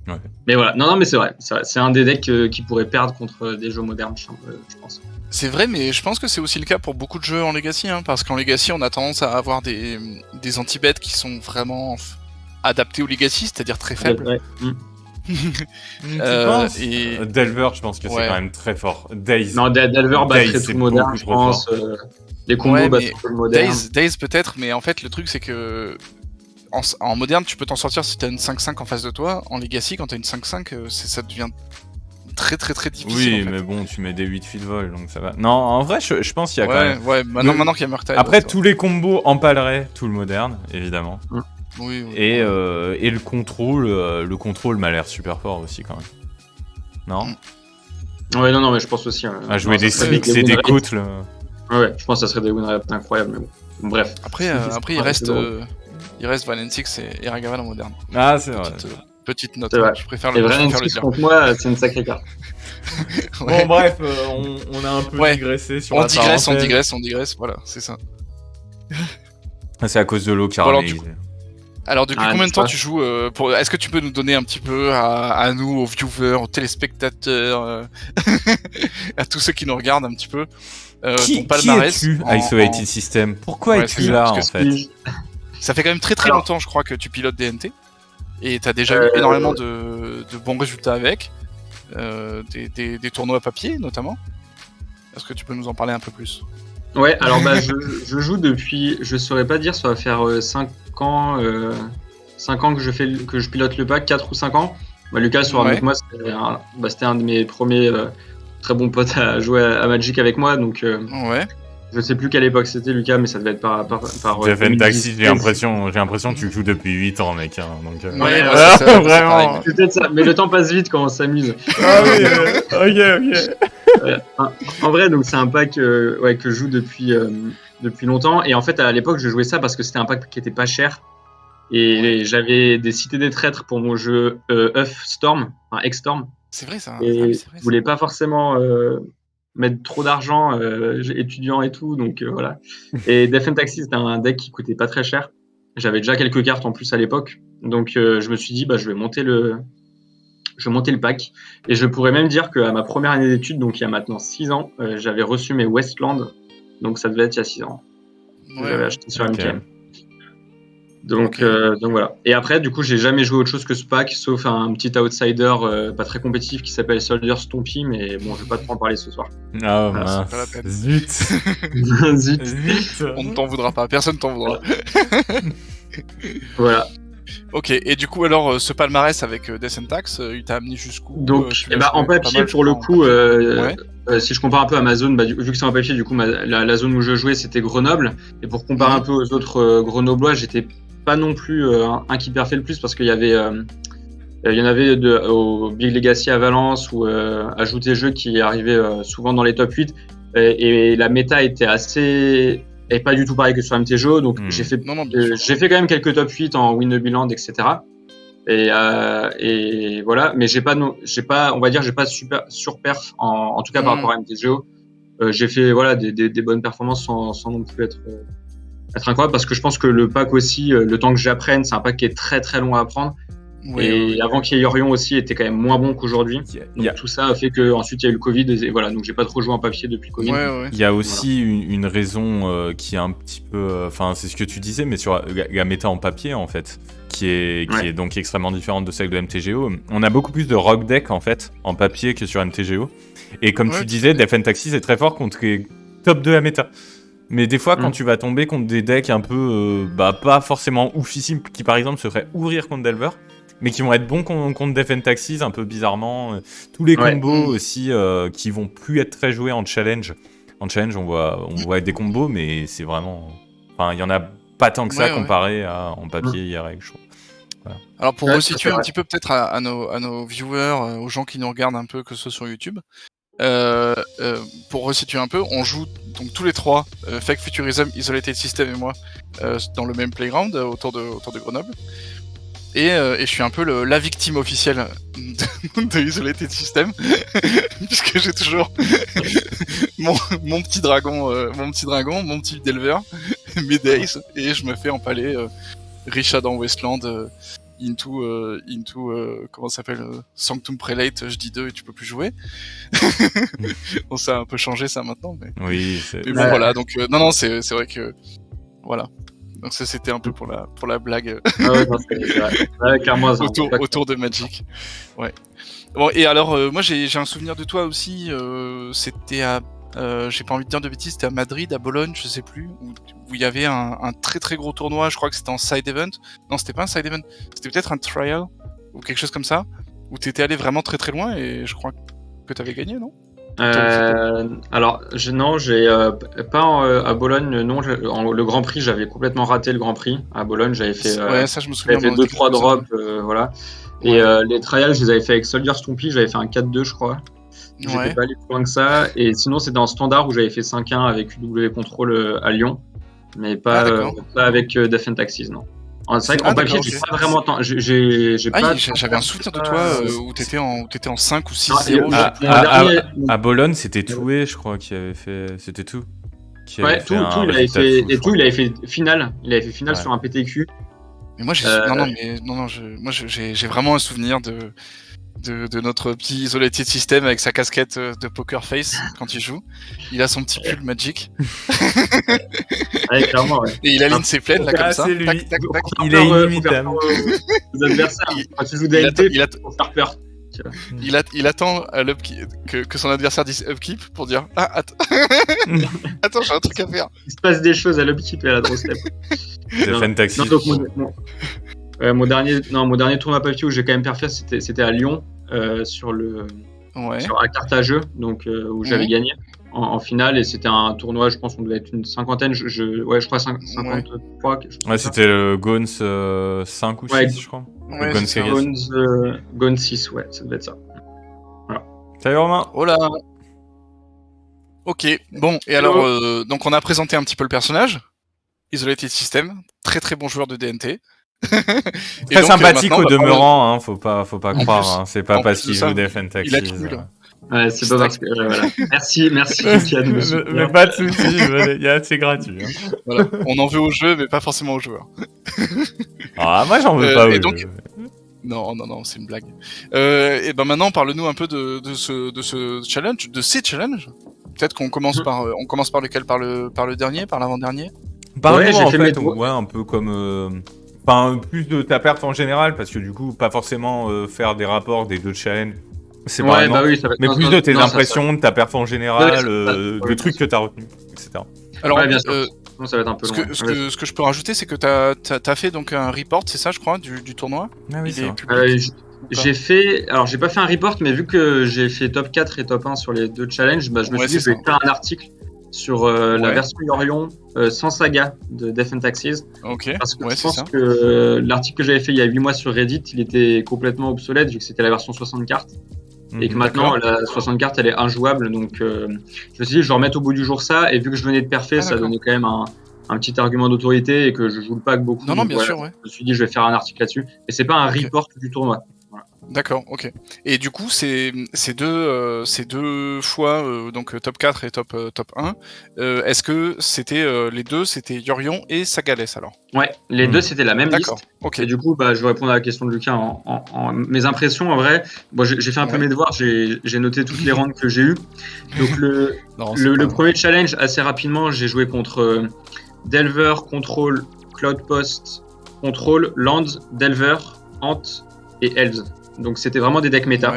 Ouais. Mais voilà, non, mais c'est vrai. C'est un des decks qui pourrait perdre contre des jeux modernes, je pense. C'est vrai, mais je pense que c'est aussi le cas pour beaucoup de jeux en Legacy, hein, parce qu'en Legacy, on a tendance à avoir des anti-bêtes qui sont vraiment adaptés au Legacy, c'est-à-dire très faibles. Ouais. Tu penses et... Delver, je pense que c'est quand même très fort. Daze. Non, Delver battrait tout moderne, je pense. Les combos battent tout le moderne. Daze peut-être, mais en fait, le truc, c'est que en moderne, tu peux t'en sortir si t'as une 5-5 en face de toi. En Legacy, quand t'as une 5-5, ça devient très très très difficile. Oui, en fait. mais bon, tu mets des 8 feet vol, donc ça va. Non, en vrai, je pense qu'il y a quand même. Ouais, maintenant qu'il y a Murktide. Après, tous les combos empaleraient tout le moderne, évidemment. Oui. Et le contrôle m'a l'air super fort aussi, quand même. Non Ouais, non, mais je pense aussi. À jouer des Sphinx et des côtes, là. Ouais, je pense que ça serait des win rates incroyables, mais bon. Bref. Après, il reste Valensix et Ragavan en moderne. Ah, c'est vrai. Petite note. Vrai. Je préfère le dire. Contre moi, c'est une sacrée carte. Bon, bref, on a un peu digressé sur on digresse, voilà, c'est ça. C'est à cause de l'eau caramélisée. Alors, depuis combien de temps tu joues Est-ce que tu peux nous donner un petit peu à nous, aux viewers, aux téléspectateurs, à tous ceux qui nous regardent un petit peu ton palmarès qui es-tu, Isolated System? Pourquoi es-tu là, en fait? Ça fait quand même très très longtemps, je crois, que tu pilotes DNT. Et t'as déjà eu énormément de bons résultats avec. Des tournois papier, notamment. Est-ce que tu peux nous en parler un peu plus? Ouais, alors je joue depuis, je saurais pas dire, ça va faire 5 ans que je pilote le pack, 4 ou 5 ans. Lucas sera avec moi, c'était un de mes premiers très bons potes à jouer à Magic avec moi, donc je sais plus quelle époque c'était, Lucas, mais ça devait être par Jeff Taxi, j'ai l'impression que tu joues depuis 8 ans, mec. Hein, donc, vraiment. C'est peut-être ça, mais le temps passe vite quand on s'amuse. Ah oui, ok. En vrai, donc c'est un pack que je joue depuis longtemps, et en fait à l'époque je jouais ça parce que c'était un pack qui était pas cher, et j'avais des cités des traîtres pour mon jeu Storm, enfin X-Storm. C'est vrai ça. Et je voulais pas forcément mettre trop d'argent, étudiant et tout, donc voilà. Et Death and Taxi, c'était un deck qui coûtait pas très cher. J'avais déjà quelques cartes en plus à l'époque, donc je me suis dit je vais monter le pack. Et je pourrais même dire qu'à ma première année d'études, donc il y a maintenant 6 ans, j'avais reçu mes Westland, donc ça devait être il y a 6 ans. J'avais acheté sur MKM. Donc voilà. Et après, du coup, j'ai jamais joué autre chose que ce pack, sauf un petit outsider pas très compétitif qui s'appelle Soldier Stompy, mais bon, je vais pas trop en parler ce soir. Ah mince. C'est pas la peine. Zut. Zut. On ne t'en voudra pas, personne t'en voudra. Voilà. Ok, et du coup, alors, ce palmarès avec Death and Tax, il t'a amené jusqu'où? Donc, en papier, pour le coup, si je compare un peu Amazon, vu que c'est en papier, du coup, la zone où je jouais, c'était Grenoble. Et pour comparer un peu aux autres Grenoblois, j'étais pas non plus un qui perfait le plus, parce qu'il y avait il y en avait au Big Legacy à Valence ou Ajouter Jeux qui arrivaient souvent dans les top 8, et la méta était assez et pas du tout pareil que sur MTGO, donc j'ai fait quand même quelques top 8 en Winnebiland, etc. Et voilà, mais j'ai pas on va dire, j'ai pas super surperf en tout cas par rapport à MTGO. J'ai fait des bonnes performances sans non plus être incroyable, parce que je pense que le pack aussi, le temps que j'apprenne, c'est un pack qui est très très long à apprendre. Avant qu'il y ait Yorion aussi, était quand même moins bon qu'aujourd'hui. Donc tout ça a fait que ensuite il y a eu le Covid, et voilà, donc j'ai pas trop joué en papier depuis le Covid. Il y a aussi une raison qui est un petit peu, enfin c'est ce que tu disais, mais sur la méta en papier en fait, qui est donc extrêmement différente de celle de MTGO. On a beaucoup plus de rock deck en fait en papier que sur MTGO. Et comme tu disais, Death and Taxi c'est très fort contre les top 2 à méta. Mais des fois, quand tu vas tomber contre des decks un peu, pas forcément oufissimes, qui par exemple se feraient ouvrir contre Delver, mais qui vont être bons contre Death and Taxis, un peu bizarrement. Tous les combos aussi, qui vont plus être très joués en challenge. En challenge, on voit des combos, mais c'est vraiment... Enfin, il y en a pas tant que ça comparé à en papier IRL, je trouve. Voilà. Alors pour resituer un petit peu peut-être à nos viewers, aux gens qui nous regardent un peu, que ce soit sur YouTube, pour resituer un peu, on joue donc tous les trois, Fake Futurism, Isolated System et moi, dans le même playground autour de Grenoble. Et je suis un peu la victime officielle de Isolated System, puisque j'ai toujours mon petit dragon, mon petit Delver, mes Days, et je me fais empaler Richard dans Westland comment ça s'appelle, Sanctum Prelate, je dis 2 et tu peux plus jouer. Bon, ça a un peu changé ça maintenant, mais. Oui, Mais bon, voilà, donc non, c'est vrai que voilà. Donc ça, c'était un peu pour la blague Ah ouais, non, c'est vrai. Ouais, clairement, autour de Magic. Ouais. Bon, et alors, moi, j'ai un souvenir de toi aussi. C'était à, j'ai pas envie de dire de bêtises, c'était à Madrid, à Bologne, je sais plus, où il y avait un très très gros tournoi. Je crois que c'était en side event. Non, c'était pas un side event. C'était peut-être un trial ou quelque chose comme ça, où t'étais allé vraiment très très loin et je crois que t'avais gagné, non? Alors, non, j'ai pas à Bologne, non. Le Grand Prix, j'avais complètement raté le Grand Prix. À Bologne, j'avais fait, Ouais, ça je me souviens. j'avais fait 2-3 drops, voilà. Et les trials, je les avais fait avec Soldier Stompy, j'avais fait un 4-2, je crois. J'étais pas allé plus loin que ça. Et sinon, c'était en standard où j'avais fait 5-1 avec UW Control à Lyon, mais pas avec Death and Taxes, non. C'est vrai qu'en papier, j'ai pas vraiment. J'avais un souvenir de toi où t'étais en 5 ou 6-0. À Bologne, c'était Toué, je crois, qui avait fait. C'était tout. Ouais, tout, il avait fait. Et tout, il avait fait finale. Il avait fait finale sur un PTQ. Mais moi, j'ai vraiment un souvenir de notre petit Isolated System avec sa casquette de Poker Face quand il joue. Il a son petit pull Magic. Ouais, clairement, ouais. Et il aligne ses plaines là comme ça. C'est lui. Tac, tac, tac. Il est inimitable. Les adversaires, quand tu joues DLT, il faut faire peur. Il attend à que son adversaire dise upkeep pour dire attends, j'ai un truc à faire. Il se passe des choses à l'upkeep et à la draw step. Death Taxes. Mon dernier tournoi papier où j'ai quand même parfait, c'était à Lyon, sur la carte à jeu, donc où j'avais gagné en finale, et c'était un tournoi, je pense qu'on devait être une cinquantaine, je crois 53. Ouais, c'était le Gons 5 ou 6, je crois. Ouais, Gons 6, ouais, ça devait être ça. Voilà. Salut Romain. Oh là. Ok, bon, et alors, donc on a présenté un petit peu le personnage, Isolated System, très très bon joueur de DNT. Très sympathique au demeurant, faut pas croire, hein. C'est pas parce qu'il joue Death and Taxes. Il a tout, là. Ouais, c'est pas parce que. Voilà. Merci, Kian. Mais pas de soucis, c'est gratuit. Hein. Voilà. On en veut au jeu, mais pas forcément aux joueurs. Ah, moi j'en veux pas au donc... jeu. Non, c'est une blague. Et ben maintenant, parle-nous un peu de ce challenge, de ces challenges. Peut-être qu'on commence par lequel, par le dernier, par l'avant-dernier. Ouais, j'ai fait un peu comme. Enfin, plus de ta perte en général, parce que du coup, pas forcément faire des rapports des deux challenges. C'est mais plus de tes impressions, de ta perte en général, de trucs que t'as retenu, etc. Alors, bien sûr. Ça va être un peu long. Ce que je peux rajouter, c'est que t'as fait donc un report, c'est ça, je crois, du tournoi. Ah oui, c'est j'ai fait. Alors, j'ai pas fait un report, mais vu que j'ai fait top 4 et top 1 sur les deux challenges, je me suis dit que je vais faire un article sur la version Yorion sans saga de Death and Taxes. Ok. Parce que je pense que l'article que j'avais fait il y a 8 mois sur Reddit, il était complètement obsolète vu que c'était la version 60 cartes. Et que maintenant, la 60 cartes, elle est injouable. Donc, je me suis dit, je vais remettre au bout du jour ça. Et vu que je venais de perfer, ça donnait quand même un petit argument d'autorité et que je joue le pack beaucoup. Non, bien sûr, ouais. Je me suis dit, je vais faire un article là-dessus. Et c'est pas un report du tournoi. Voilà. D'accord, ok. Et du coup, c'est deux fois, donc top 4 et top 1. Est-ce que les deux, c'était Yorion et Sagales alors? Ouais, les deux, c'était la même liste. Okay. Et du coup, je vais répondre à la question de Lucas en mes impressions. En vrai, j'ai fait un peu mes devoirs, j'ai noté toutes les rounds que j'ai eues. Donc, le premier challenge, assez rapidement, j'ai joué contre Delver, Control, Cloudpost, Control, Lands, Delver, Ant et Elves. Donc c'était vraiment des decks méta.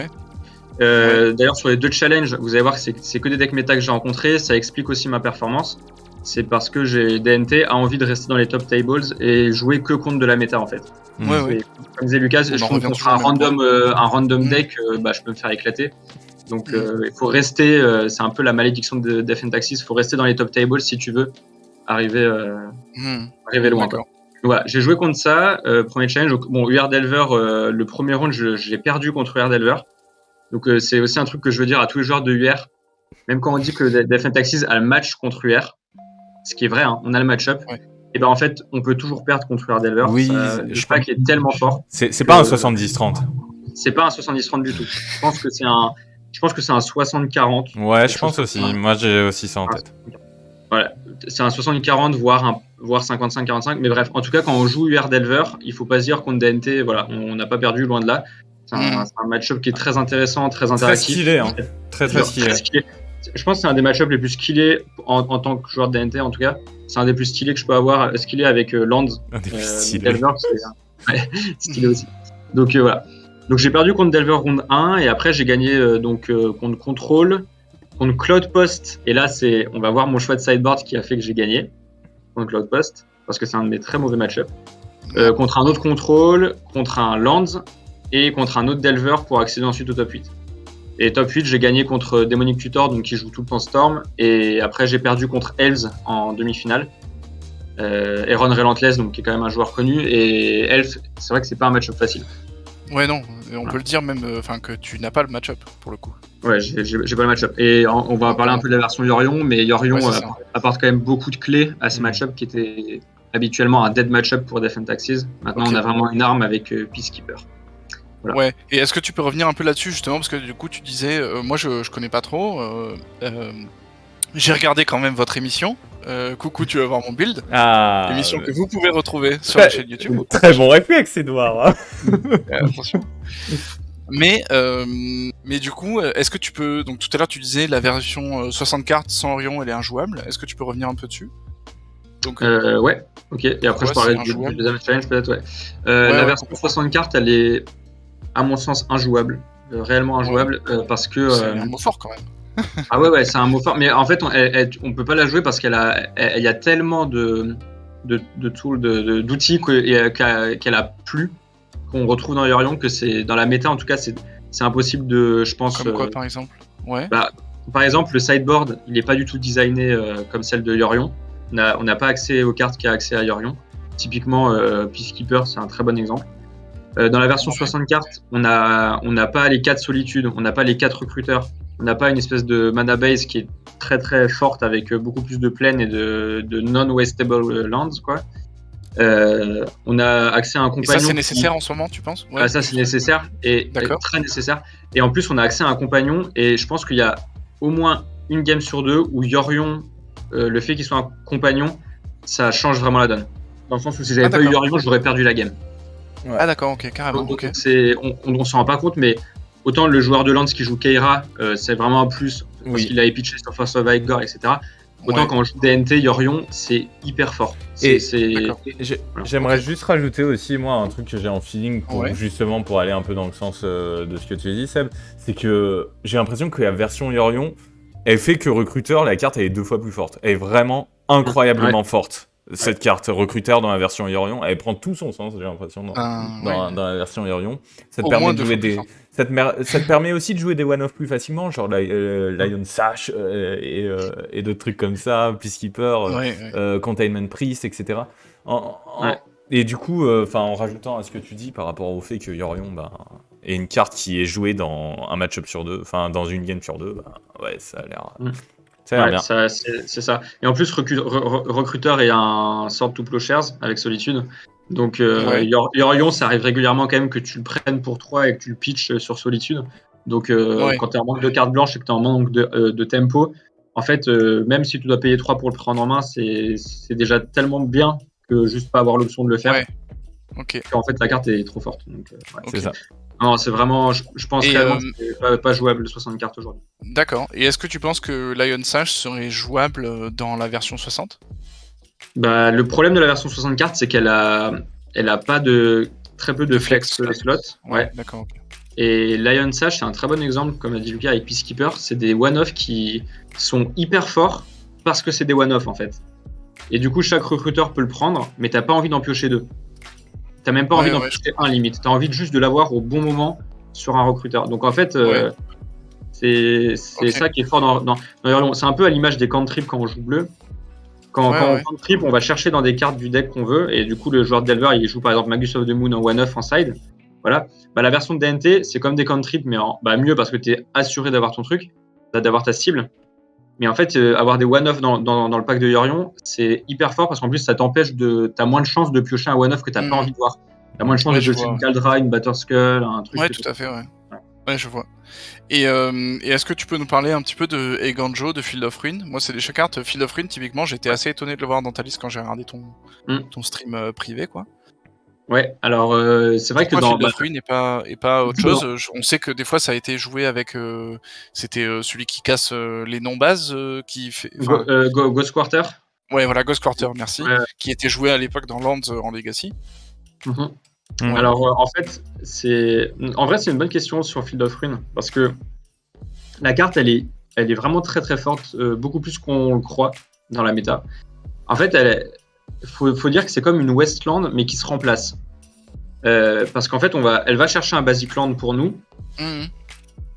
D'ailleurs sur les deux challenges, vous allez voir que c'est que des decks méta que j'ai rencontrés. Ça explique aussi ma performance. C'est parce que DNT a envie de rester dans les top tables et jouer que contre de la méta en fait. Comme disait Lucas, je trouve contre un random deck, je peux me faire éclater. Donc il faut rester, c'est un peu la malédiction de Death and Taxes, il faut rester dans les top tables si tu veux arriver loin. Voilà, j'ai joué contre ça, premier challenge. Donc, bon, UR Delver, le premier round, j'ai perdu contre UR Delver. Donc, c'est aussi un truc que je veux dire à tous les joueurs de UR. Même quand on dit que Death and Taxes a le match contre UR, ce qui est vrai, hein, on a le match-up. Et en fait, on peut toujours perdre contre UR Delver. Oui, le pack est tellement fort. C'est pas un 70-30. C'est pas un 70-30 du tout. Je pense que c'est un 60-40. Ouais, je pense aussi. Moi, j'ai aussi ça en tête. Voilà, c'est un 60-40, voire 55-45. Mais bref, en tout cas, quand on joue UR Delver, il faut pas se dire contre DNT, voilà, on n'a pas perdu, loin de là. C'est un match-up qui est très intéressant, très interactif. Très stylé, hein. Très stylé. Je pense que c'est un des match-ups les plus skillés en tant que joueur de DNT, en tout cas. C'est un des plus stylés que je peux avoir, skillé avec Lands. Un des plus stylés. Delver, c'est stylé aussi. Donc voilà. Donc j'ai perdu contre Delver round 1 et après j'ai gagné contre Control, contre Cloudpost. Et là, on va voir mon choix de sideboard qui a fait que j'ai gagné contre Cloudpost parce que c'est un de mes très mauvais match-ups. Contre un autre Control, contre un Lands et contre un autre Delver pour accéder ensuite au top 8. Et top 8, j'ai gagné contre Demonic Tutor, donc qui joue tout le temps Storm. Et après, j'ai perdu contre Elves en demi-finale. Aaron Relentless, donc qui est quand même un joueur connu. Et Elf, c'est vrai que c'est pas un match-up facile. Ouais, non, on peut le dire même que tu n'as pas le match-up pour le coup. Ouais, j'ai pas le match-up. Et on va parler un peu de la version Yorion, mais Yorion apporte quand même beaucoup de clés à ce match-up qui était habituellement un dead match-up pour Death and Taxes. Maintenant, on a vraiment une arme avec Peacekeeper. Voilà. Ouais, et est-ce que tu peux revenir un peu là-dessus justement, parce que du coup tu disais, moi je connais pas trop, j'ai regardé quand même votre émission, coucou tu vas voir mon build, émission que vous pouvez retrouver sur la chaîne YouTube. Très bon réflexe Edouard. Attention. Mais du coup, est-ce que tu peux, donc tout à l'heure tu disais la version 60 cartes sans Orion elle est injouable, est-ce que tu peux revenir un peu dessus? Donc, ouais, ok, et après je parlerai du deuxième challenge peut-être, ouais. La version 60 cartes elle est à mon sens injouable, réellement injouable, parce que... C'est un mot fort quand même. Ah ouais, c'est un mot fort, mais en fait on peut pas la jouer parce qu'elle y a tellement de tools, d'outils qu'elle a plus, qu'on retrouve dans Yorion, que c'est dans la méta en tout cas c'est impossible de, je pense... Comme quoi par exemple? Ouais. Par exemple le sideboard il est pas du tout designé comme celle de Yorion, on n'a pas accès aux cartes qui a accès à Yorion, typiquement Peacekeeper c'est un très bon exemple. Dans la version 60 cartes, on n'a pas les 4 solitudes, on n'a pas les 4 recruteurs, on n'a pas une espèce de mana base qui est très très forte avec beaucoup plus de plaines et de non-wastable lands, quoi. On a accès à un compagnon. Et ça c'est nécessaire en ce moment, tu penses? Ouais, ça c'est nécessaire et très nécessaire. Et en plus on a accès à un compagnon et je pense qu'il y a au moins une game sur deux où Yorion, le fait qu'il soit un compagnon, ça change vraiment la donne. Dans le sens où si j'avais pas eu Yorion, j'aurais perdu la game. Ouais. Ah d'accord, ok, carrément. Donc, on s'en rend pas compte, mais autant le joueur de Lance qui joue Keira, c'est vraiment un plus parce qu'il a épitché sur Force of Vigor, etc. Autant quand on joue DNT, Yorion, c'est hyper fort. J'aimerais juste rajouter aussi, moi, un truc que j'ai en feeling, justement pour aller un peu dans le sens de ce que tu as dit, Seb, c'est que j'ai l'impression que la version Yorion, elle fait que recruteur, la carte elle est 2 fois plus forte. Elle est vraiment incroyablement forte. Cette carte recruteur dans la version Yorion, elle prend tout son sens, j'ai l'impression, dans la version Yorion. Ça te permet de jouer ça te permet aussi de jouer des one-off plus facilement, genre Lion Sash et d'autres trucs comme ça, Peacekeeper, Containment Priest, etc. Et du coup, en rajoutant à ce que tu dis par rapport au fait que Yorion est une carte qui est jouée dans un match-up sur 2, enfin dans une game sur 2, ça a l'air... c'est ça. Et en plus, recruteur est un sort to plowshares avec Solitude. Donc, Yorion, ça arrive régulièrement quand même que tu le prennes pour 3 et que tu le pitches sur Solitude. Donc, quand tu es en manque de cartes blanches et que tu es en manque de tempo, en fait, même si tu dois payer 3 pour le prendre en main, c'est déjà tellement bien que juste pas avoir l'option de le faire. Ouais. Ok. En fait, la carte est trop forte. Donc, c'est ça. Non, c'est vraiment, je pense réellement que c'est pas jouable le 60 cartes aujourd'hui. D'accord. Et est-ce que tu penses que Lion Sash serait jouable dans la version 60 ? Le problème de la version 60 cartes, c'est qu'elle a pas très peu de flex slot. Ouais. D'accord. Okay. Et Lion Sash, c'est un très bon exemple, comme a dit Lucas avec Peacekeeper. C'est des one-off qui sont hyper forts parce que c'est des one-off en fait. Et du coup, chaque recruteur peut le prendre, mais t'as pas envie d'en piocher 2. T'as même pas envie d'en piocher un limite. T'as envie juste de l'avoir au bon moment sur un recruteur. Donc en fait, c'est ça qui est fort dans Yorion. C'est un peu à l'image des cantrips quand on joue bleu. Quand on cantrip, on va chercher dans des cartes du deck qu'on veut. Et du coup, le joueur de Delver, il joue par exemple Magus of the Moon en one-off en side. Voilà. La version de DNT, c'est comme des cantrips, mais mieux parce que t'es assuré d'avoir ton truc, d'avoir ta cible. Mais en fait, avoir des one-off dans le pack de Yorion, c'est hyper fort parce qu'en plus, ça t'empêche t'as moins de chances de piocher un one-off que t'as pas envie de voir. T'as moins de chances de piocher une Caldra, une Batterskull, un truc. Ouais, tout à fait, ouais. Ouais, je vois. Et est-ce que tu peux nous parler un petit peu de Eiganjo, de Field of Ruin? Moi, c'est des cartes Field of Ruin, typiquement, j'étais assez étonné de le voir dans ta liste quand j'ai regardé Mm. ton stream privé, quoi. Ouais, alors c'est vrai que Pourquoi dans. Field of Ruin et pas autre Non. chose? On sait que des fois, ça a été joué avec... c'était celui qui casse les non-bases, qui fait... Enfin, Ghost Quarter. ouais, voilà, Ghost Quarter, merci. Ouais. Qui était joué à l'époque dans Lands en Legacy. Mhm. Ouais. Alors en fait, en vrai c'est une bonne question sur Field of Ruin parce que la carte elle est vraiment très très forte, beaucoup plus qu'on le croit dans la méta. En fait, faut dire que c'est comme une Westland mais qui se remplace. Parce qu'en fait, elle va chercher un Basic Land pour nous. Mhm.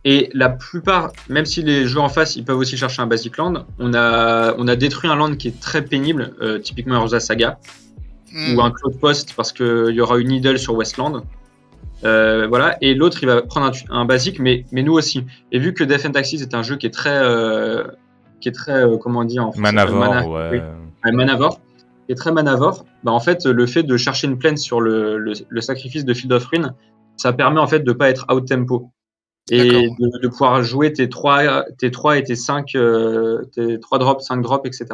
Et la plupart, même si les joueurs en face, ils peuvent aussi chercher un Basic Land, on a détruit un land qui est très pénible, typiquement Urza Saga, ou un Cloud Post parce qu'il y aura une Needle sur Westland. Voilà. Et l'autre, il va prendre un basique, mais nous aussi. Et vu que Death and Taxes est un jeu qui est très, comment on dit en français, Manavore, ouais. Oui. Manavore, qui est très manavore, bah en fait, le fait de chercher une plaine sur le sacrifice de Field of Ruin, ça permet en fait de pas être out tempo et de pouvoir jouer tes 3 et tes 5 tes 3 drops, 5 drops, etc.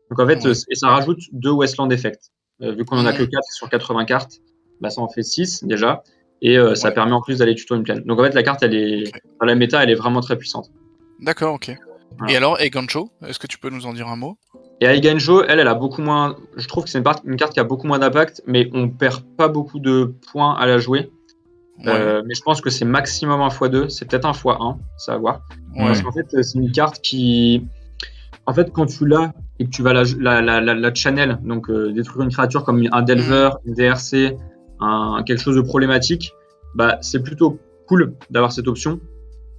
Donc en fait, et ça rajoute 2 Westland Effect. Vu qu'on en a que 4 sur 80 cartes, bah ça en fait 6 déjà. Et ça permet en plus d'aller tuto une plaine. Donc en fait, la carte, dans la méta, elle est vraiment très puissante. D'accord, ok. Voilà. Et alors, Eiganjo, est-ce que tu peux nous en dire un mot? Et Eiganjo, elle a beaucoup moins. Je trouve que c'est une carte qui a beaucoup moins d'impact, mais on perd pas beaucoup de points à la jouer. Ouais. Mais je pense que c'est maximum 1 x 2, c'est peut-être 1 x 1, ça va voir. Ouais. Parce qu'en fait, c'est une carte qui. En fait, quand tu l'as et que tu vas la channel, donc détruire une créature comme un Delver, une DRC, quelque chose de problématique, bah, c'est plutôt cool d'avoir cette option.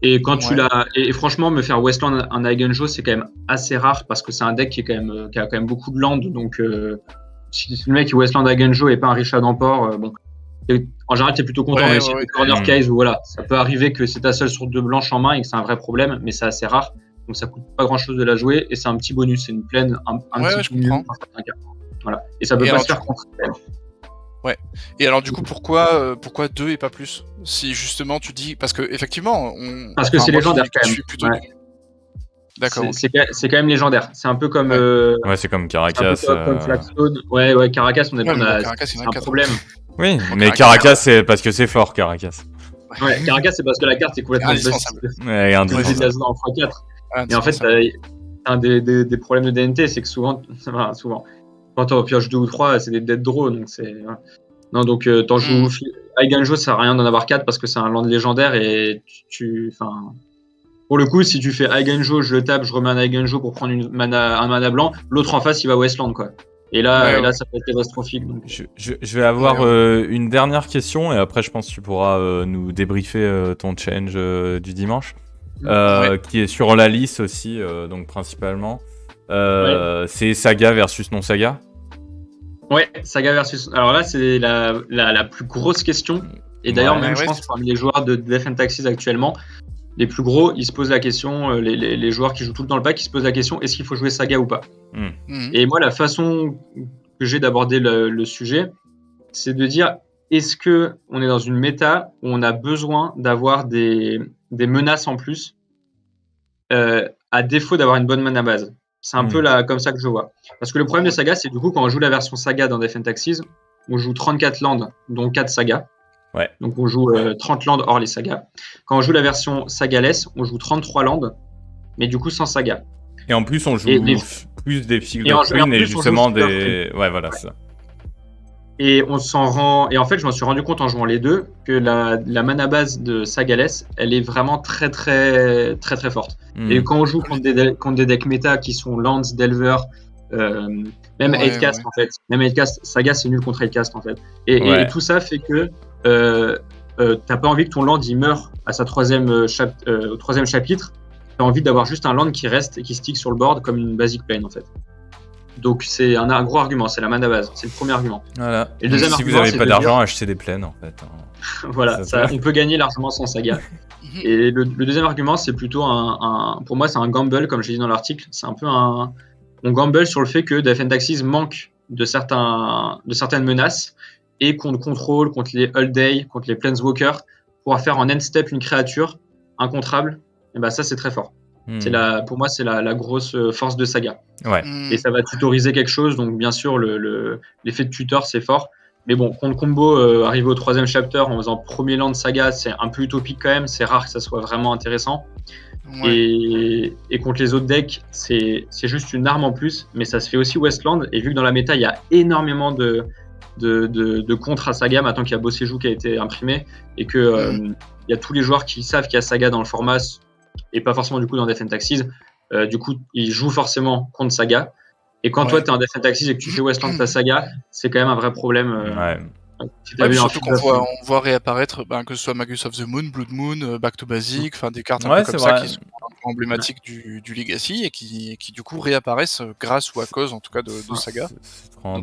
Et quand tu l'as. Et franchement, me faire Westland un Eiganjo, c'est quand même assez rare parce que c'est un deck qui a quand même beaucoup de land. Donc, si le mec qui Westland Eiganjo et pas un Richard d'Emport, bon. En général, tu es plutôt content, mais si c'est corner case, voilà, ça peut arriver que c'est ta seule source de blanche en main et que c'est un vrai problème, mais c'est assez rare. Donc ça coûte pas grand chose de la jouer et c'est un petit bonus, c'est une plaine un petit peu nulle dans certains cas. Voilà. Et ça peut pas se faire contre elle. Ouais. Et alors du coup, pourquoi 2 et pas plus? Si justement tu dis, parce que effectivement, parce que c'est légendaire quand même. Ouais. D'accord. C'est quand même légendaire. C'est un peu comme. Ouais, c'est comme Caracas. C'est un peu comme Flagstone. Ouais, Caracas, c'est un problème. Oui, mais Caracas, c'est parce que c'est fort, Caracas. Ouais, Caracas, c'est parce que la carte est complètement Ouais, indispensable. En x4. Et en fait, un des problèmes de DNT, c'est que souvent, quand tu en pioches 2 ou 3, c'est des dead draw. Donc non, donc t'en joues. Eiganjo, ça sert à rien d'en avoir 4 parce que c'est un land légendaire et pour le coup, si tu fais Eiganjo, je le tape, je remets un Eiganjo pour prendre un mana blanc, l'autre en face, il va Westland, quoi. Et là, ça peut être catastrophique. Donc. Je vais avoir une dernière question et après, je pense que tu pourras nous débriefer ton change du dimanche, qui est sur la liste aussi, donc principalement. C'est Saga versus non-Saga. Ouais, Saga versus. Alors là, c'est la plus grosse question. Et d'ailleurs, je pense que parmi les joueurs de Death and Taxes actuellement, les plus gros, ils se posent la question, les joueurs qui jouent tout le temps le pack, ils se posent la question, est-ce qu'il faut jouer Saga ou pas ? Et moi, la façon que j'ai d'aborder le sujet, c'est de dire, est-ce qu'on est dans une méta où on a besoin d'avoir des menaces en plus, à défaut d'avoir une bonne mana base ? C'est un peu comme ça que je vois. Parce que le problème de Saga, c'est du coup, quand on joue la version Saga dans Death and Taxes, on joue 34 lands, dont 4 sagas. Ouais. Donc on joue 30 lands hors les sagas. Quand on joue la version Sagaless, on joue 33 lands, mais du coup sans saga. Et en plus, on joue plus des Field of Ruin et justement des... Ouais, voilà, c'est ça. Et on s'en rend... Et en fait, je m'en suis rendu compte en jouant les deux que la mana base de Sagaless, elle est vraiment très très très très forte. Et quand on joue contre des decks méta qui sont Lands, Delver, même 8cast en fait. Même 8cast, Saga c'est nul contre 8cast en fait. Et tout ça fait que t'as pas envie que ton land il meure à sa au troisième chapitre. T'as envie d'avoir juste un land qui reste et qui stick sur le board comme une basic plane en fait. Donc c'est un gros argument, c'est la mana base, c'est le premier argument. Voilà. Et le deuxième si argument, vous n'avez pas d'argent, achetez des plaines en fait. Voilà, on peut gagner largement sans Saga. Et le deuxième argument, c'est plutôt pour moi, c'est un gamble, comme j'ai dit dans l'article. C'est un peu on gamble sur le fait que Death and Taxes manque de certaines menaces et qu'on contrôle contre les All Day, contre les Planeswalkers, pouvoir faire en end step une créature incontrable, et bah ça c'est très fort. Pour moi, c'est la grosse force de Saga. Ouais. Et ça va tutoriser quelque chose, donc bien sûr, l'effet de tuteur, c'est fort. Mais bon, contre combo, arriver au 3e chapter en faisant premier land Saga, c'est un peu utopique quand même. C'est rare que ça soit vraiment intéressant. Ouais. Et contre les autres decks, c'est juste une arme en plus, mais ça se fait aussi Westland. Et vu que dans la méta, il y a énormément de contre à Saga, maintenant qu'il y a Bossejou qui a été imprimé, et que il y a tous les joueurs qui savent qu'il y a Saga dans le format, et pas forcément du coup dans Death and Taxes. Du coup, ils jouent forcément contre Saga. Et quand toi, tu es en Death and Taxes et que tu fais Westland ta Saga, c'est quand même un vrai problème. Surtout qu'on voit réapparaître, que ce soit Magus of the Moon, Blood Moon, Back to Basic, des cartes un peu comme ça qui sont emblématiques du Legacy et qui du coup réapparaissent grâce ou à cause en tout cas de Saga.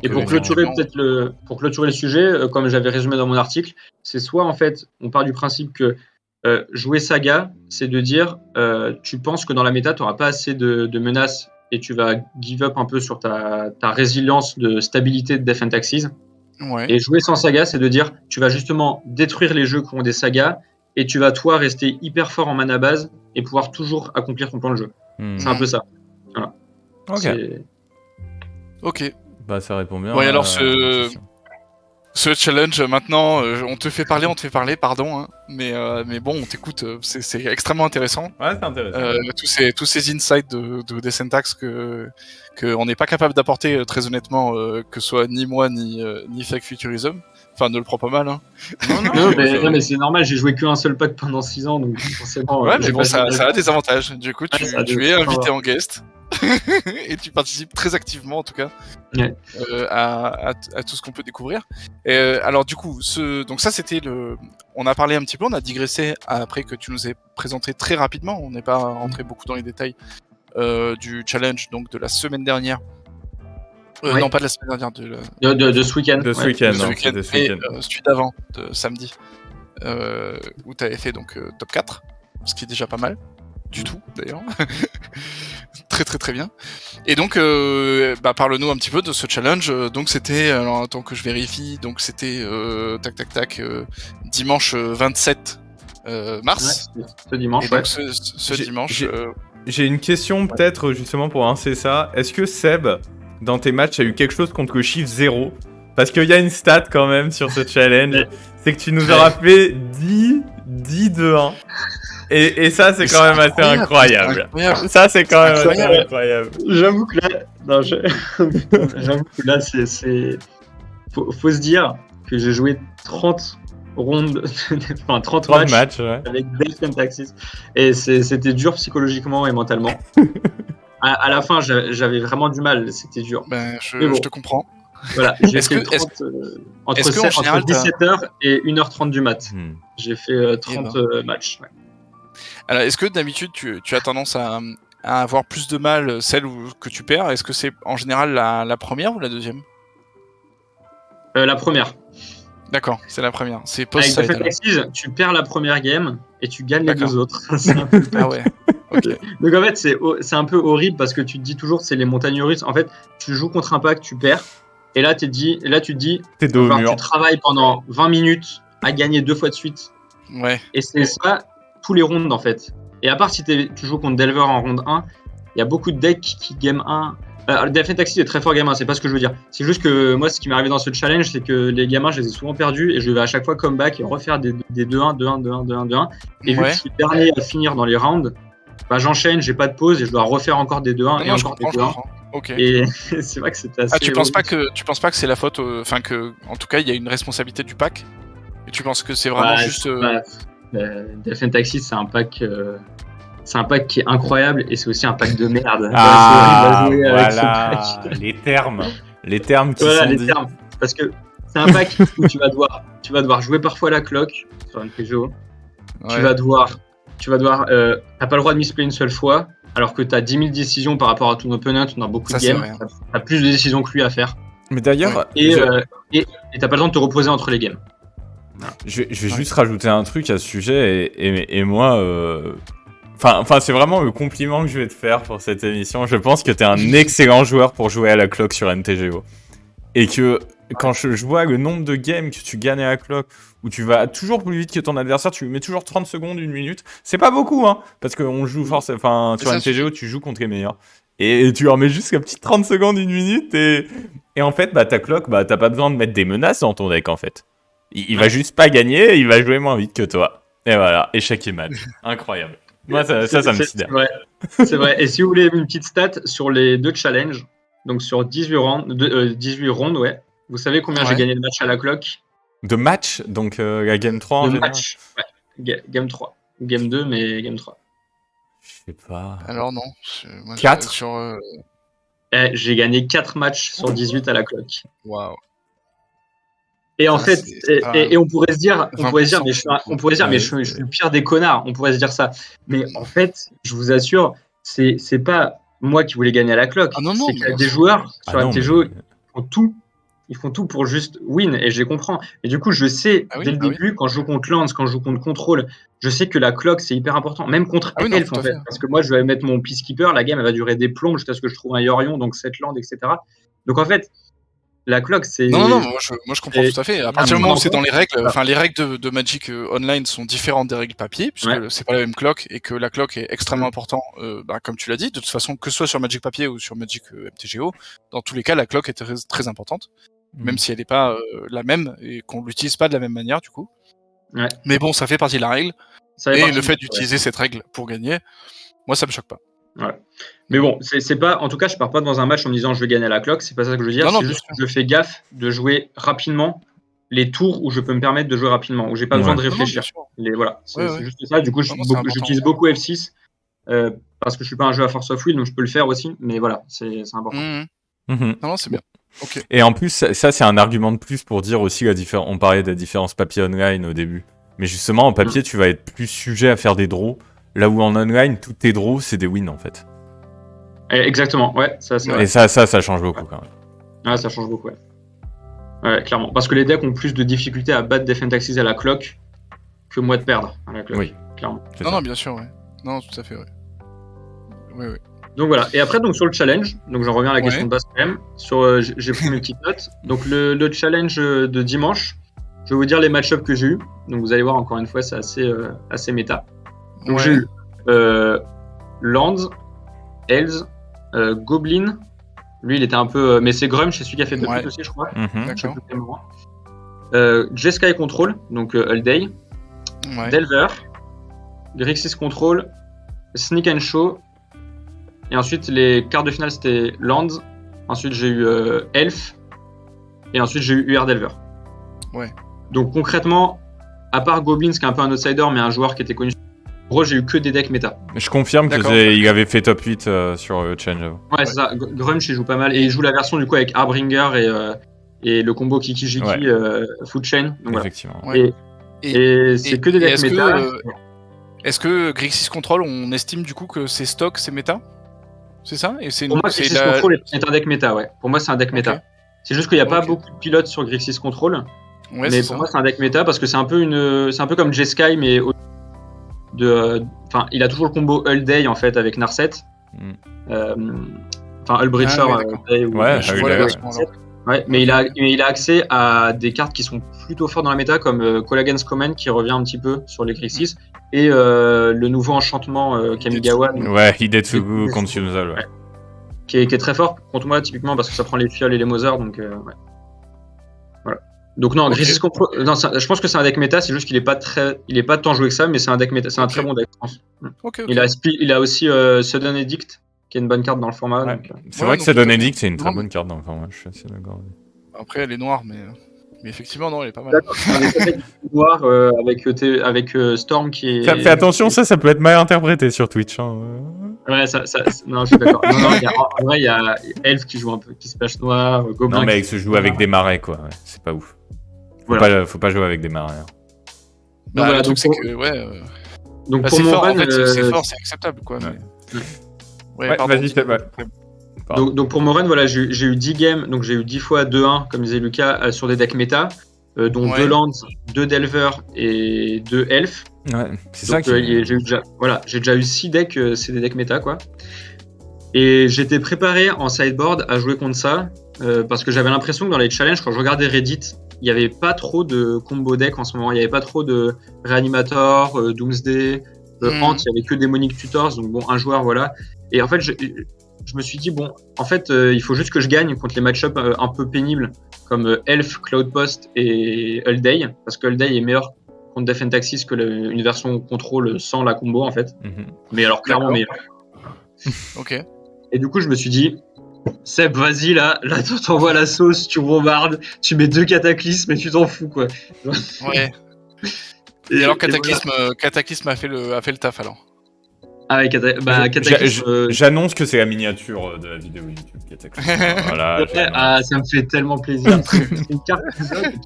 Et pour clôturer le sujet, comme j'avais résumé dans mon article, c'est soit en fait on part du principe que jouer Saga, c'est de dire tu penses que dans la méta tu n'auras pas assez de menaces et tu vas give up un peu sur ta résilience de stabilité de Death and Taxes. Ouais. Et jouer sans Saga, c'est de dire tu vas justement détruire les jeux qui ont des sagas et tu vas toi rester hyper fort en mana base et pouvoir toujours accomplir ton plan de jeu. C'est un peu ça. Voilà. Ok. Bah ça répond bien. Ouais, alors ce challenge maintenant, on te fait parler, pardon, hein, mais bon, on t'écoute, c'est extrêmement intéressant. Ouais, c'est intéressant. Tous ces insights de Death and Taxes que on n'est pas capable d'apporter très honnêtement, que ce soit ni moi ni Fake Futurism. Enfin, ne le prends pas mal, hein. Non, mais c'est normal, j'ai joué qu'un seul pack pendant 6 ans, donc forcément. Ouais, mais bon, ça a des avantages. Du coup, tu es invité en guest. Et tu participes très activement en tout cas à tout ce qu'on peut découvrir. Et, alors du coup, donc ça c'était on a parlé un petit peu, on a digressé après que tu nous aies présenté très rapidement, on n'est pas rentré beaucoup dans les détails du challenge donc de la semaine dernière. Non, pas de la semaine dernière, de ce week-end. De ce week-end. Et celui d'avant, de samedi, où tu avais fait donc top 4, ce qui est déjà pas mal. Du tout d'ailleurs. Très très très bien. Et donc parle-nous un petit peu de ce challenge. Donc c'était, alors attends que je vérifie, donc c'était dimanche 27 mars. Ouais, ce dimanche. Et donc ce dimanche. J'ai une question peut-être justement pour lancer ça. Est-ce que Seb, dans tes matchs, a eu quelque chose contre le chiffre 0 ? Parce qu'il y a une stat quand même sur ce challenge, c'est que tu nous auras fait 10-2-1. Et ça, c'est quand même assez incroyable. Ça, c'est quand même assez incroyable. J'avoue que là, c'est... Faut se dire que j'ai joué 30 rondes, enfin 30 matchs avec Death and Taxes. Et c'était dur psychologiquement et mentalement. À la fin, j'avais vraiment du mal, c'était dur. Je te comprends. Voilà, j'ai fait 30, entre 17h et 1h30 du mat. J'ai fait 30 matchs. Ouais. Alors, est-ce que d'habitude tu as tendance à avoir plus de mal celle que tu perds ? Est-ce que c'est en général la première ou la deuxième ? La première. D'accord, c'est la première. C'est post-side. Avec Death and Taxes, tu perds la première game et tu gagnes les 2 autres. Ah ouais. Okay. Donc en fait, c'est un peu horrible parce que tu te dis toujours c'est les montagnes russes. En fait, tu joues contre un pack, tu perds. Et là, tu te dis, t'es dos au mur. Tu travailles pendant 20 minutes à gagner 2 fois de suite. Ouais. Et c'est ça tous les rounds en fait. Et à part si tu joues contre Delver en round 1, il y a beaucoup de decks qui game 1. Death and Taxes est très fort game 1, c'est pas ce que je veux dire. C'est juste que moi, ce qui m'est arrivé dans ce challenge, c'est que les gamins, je les ai souvent perdus et je devais à chaque fois come back et refaire des 2-1, 2-1, 2-1, 2-1, 2-1. Et vu que je suis dernier à finir dans les rounds, j'enchaîne, j'ai pas de pause et je dois refaire encore des 2-1 et encore des 2-1. Okay. Et c'est vrai que c'était assez. Tu penses pas que c'est la faute, que en tout cas il y a une responsabilité du pack ? Et tu penses que c'est vraiment juste. Death and Taxes, c'est un pack qui est incroyable et c'est aussi un pack de merde. Voilà, les termes qui sont les dits. Termes. Parce que c'est un pack où tu vas devoir jouer parfois la clock sur une PGO. Ouais. Tu vas devoir, t'as pas le droit de misplay une seule fois, alors que t'as 10 000 décisions par rapport à ton opponent dans beaucoup de games. T'as plus de décisions que lui à faire. Mais d'ailleurs, et t'as pas le temps de te reposer entre les games. Voilà. Je vais juste rajouter un truc à ce sujet et moi. Enfin, c'est vraiment le compliment que je vais te faire pour cette émission. Je pense que t'es un excellent joueur pour jouer à la clock sur NTGO. Et que quand je vois le nombre de games que tu gagnes à la clock, où tu vas toujours plus vite que ton adversaire, tu lui mets toujours 30 secondes, 1 minute, c'est pas beaucoup, hein, parce qu'on joue forcément, enfin, sur MTGO, tu joues contre les meilleurs. Et tu leur mets juste une petite 30 secondes, 1 minute, et en fait, ta clock, t'as pas besoin de mettre des menaces dans ton deck, en fait. Il va juste pas gagner, il va jouer moins vite que toi. Et voilà, échec et mat. Incroyable. Moi, ça me sidère. C'est vrai. Et si vous voulez une petite stat sur les 2 challenges, donc sur 18 rondes, ouais. Vous savez combien j'ai gagné de match à la clock? De match, donc la game 3 en général. Match, ouais. Game 3. Game 2, mais game 3. Je sais pas. Alors non. 4 sur, j'ai gagné 4 matchs sur 18 à la clock. Waouh. Et en fait, et on pourrait se dire, mais je suis le pire des connards. On pourrait se dire ça. Mais en fait, je vous assure, c'est pas moi qui voulais gagner à la clock. Ah non, c'est qu'il y a des joueurs sur MTGO mais... ils font tout pour juste win, et je les comprends. Et du coup, je sais dès le début, quand je joue contre Lance, quand je joue contre Control, je sais que la clock c'est hyper important, même contre Elf en fait. Parce que moi, je vais mettre mon Peacekeeper, la game elle va durer des plombs jusqu'à ce que je trouve un Yorion, donc 7 landes, etc. Donc en fait, la clock, c'est... Non, moi je comprends tout à fait. À partir du moment où c'est dans les règles, enfin les règles de Magic Online sont différentes des règles papier, puisque c'est pas la même clock, et que la clock est extrêmement importante, comme tu l'as dit, de toute façon, que ce soit sur Magic papier ou sur Magic MTGO, dans tous les cas, la clock est très, très importante, même si elle n'est pas la même, et qu'on l'utilise pas de la même manière, du coup. Ouais. Mais bon, ça fait partie de la règle, et le fait d'utiliser cette règle pour gagner, moi ça me choque pas. Ouais. Mais bon, c'est pas. En tout cas, je pars pas dans un match en me disant je vais gagner à la clock. C'est pas ça que je veux dire. C'est juste que je fais gaffe de jouer rapidement les tours où je peux me permettre de jouer rapidement, où j'ai pas besoin de réfléchir. Voilà, c'est juste ça. Du coup, j'utilise beaucoup F6 parce que je suis pas un jeu à force of will, donc je peux le faire aussi. Mais voilà, c'est important. Non, c'est bien. Okay. Et en plus, ça c'est un argument de plus pour dire aussi la différence. On parlait de la différence papier online au début, mais justement en papier, tu vas être plus sujet à faire des draws. Là où en online, tous tes draws, c'est des wins en fait. Exactement, ouais, ça c'est vrai. Et ça change beaucoup quand même. Ah, ça change beaucoup, ouais, clairement. Parce que les decks ont plus de difficultés à battre Defend Axis à la clock que moi de perdre à la clock. Oui, clairement. Non, bien sûr, ouais. Non, tout à fait, ouais. Oui. Donc voilà, et après, donc sur le challenge, donc j'en reviens à la question de base quand même. J'ai pris mes petites notes. Donc le challenge de dimanche, je vais vous dire les match-ups que j'ai eu. Donc vous allez voir, encore une fois, c'est assez méta. Donc j'ai eu Lands, Elves, Goblin. Lui, il était un peu... mais c'est Grumsh, c'est celui qui a fait 2 aussi, je crois. D'accord. Jeskai Control, donc Ulday. Delver. Grixis Control. Sneak and Show. Et ensuite, les quarts de finale, c'était Lands. Ensuite, j'ai eu Elf. Et ensuite, j'ai eu UR Delver. Ouais. Donc concrètement, à part Goblins, qui est un peu un outsider, mais un joueur qui était connu... En gros, j'ai eu que des decks méta. Je confirme qu'il avait fait top 8 sur Change. Ouais, c'est ça. Grumsh, il joue pas mal. Et il joue la version du coup avec Harbinger et le combo Kiki-Jiki Food Chain. Donc, effectivement. Voilà. Et c'est que des decks méta. Est-ce que Grixis Control, on estime du coup que c'est stock, c'est méta? C'est ça? Pour moi, Grixis Control est un deck méta, ouais. Pour moi, c'est un deck méta. C'est juste qu'il n'y a pas beaucoup de pilotes sur Grixis Control. Ouais, mais pour moi, c'est un deck méta parce que c'est un peu comme Jeskai, mais il a toujours le combo Ulday en fait avec Narset. Hullbreacher. Mais il a accès à des cartes qui sont plutôt fortes dans la méta, comme Collagen's Comment qui revient un petit peu sur les Grixis, et le nouveau enchantement Kamigawa. Hidetsugu Consumable. Qui est très fort contre moi typiquement parce que ça prend les fioles et les Mother, donc voilà. Donc non, Grixis Control, je pense que c'est un deck méta, c'est juste qu'il est pas tant joué que ça, mais c'est un deck méta, c'est un très bon deck, je pense. Il a aussi Sudden Edict, qui est une bonne carte dans le format. Ouais. C'est vrai que Sudden Edict, c'est une très bonne carte dans le format, je suis assez d'accord. Après, elle est noire, mais effectivement, non, elle est pas mal. D'accord, un deck noir avec Storm qui est... Fais attention, ça peut être mal interprété sur Twitch. Hein. Ouais, non, je suis d'accord. En vrai, il y a Elf qui joue un peu, qui splash noir, Goblin. Non, mais il se joue avec des marais, quoi. Ouais, c'est pas ouf. Faut pas jouer avec des marais. Hein. Donc le truc, c'est que, donc pour c'est mon fort, run, en fait, c'est fort, c'est acceptable, quoi. Vas-y, c'est vrai. Donc pour mon run, voilà, j'ai eu 10 games, donc j'ai eu 10 fois 2-1, comme disait Lucas, sur des decks méta, dont 2 Lands, 2 Delver et 2 Elf. Ouais, c'est ça qui... j'ai déjà eu 6 decks, c'est des decks méta, quoi. Et j'étais préparé en sideboard à jouer contre ça, parce que j'avais l'impression que dans les challenges, quand je regardais Reddit, il n'y avait pas trop de combo deck en ce moment. Il n'y avait pas trop de Reanimator, Doomsday, Hant, il n'y avait que Demonic Tutors, donc bon, un joueur, voilà. Et en fait, je me suis dit, bon, en fait, il faut juste que je gagne contre les match-ups un peu pénibles, comme Elf, Cloudpost et Hulday, parce que Hulday est meilleur contre Death and Taxis que une version contrôle sans la combo, en fait. Mais alors, clairement meilleur. Ok. Et du coup, je me suis dit, Seb, vas-y, là t'envoies la sauce, tu bombardes, tu mets 2 cataclysmes et tu t'en fous, quoi. Ouais. Et alors, Cataclysme a fait le taf, alors. Ah ouais, Cataclysme... J'annonce que c'est la miniature de la vidéo YouTube Cataclysme. Voilà, ça me fait tellement plaisir. C'est une carte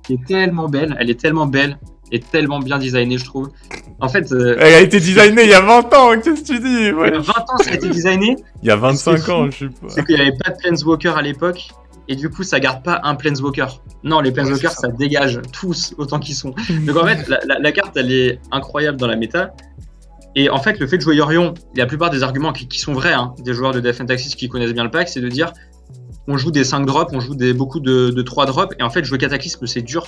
qui est tellement belle, elle est tellement belle et tellement bien designée, je trouve. En fait... Elle a été designée il y a 20 ans, qu'est-ce que tu dis? Ouais. 20 ans, ça a été designé. Il y a 25 ans, je sais pas. C'est qu'il n'y avait pas de Planeswalker à l'époque, et du coup, ça garde pas un Planeswalker. Non, les Planeswalkers, ça dégage tous autant qu'ils sont. Donc en fait, la carte, elle est incroyable dans la méta. Et en fait, le fait de jouer Yorion, la plupart des arguments qui sont vrais, hein, des joueurs de Death and Taxis qui connaissent bien le pack, c'est de dire on joue des 5 drops, on joue beaucoup de 3 drops, et en fait, jouer Cataclysme, c'est dur,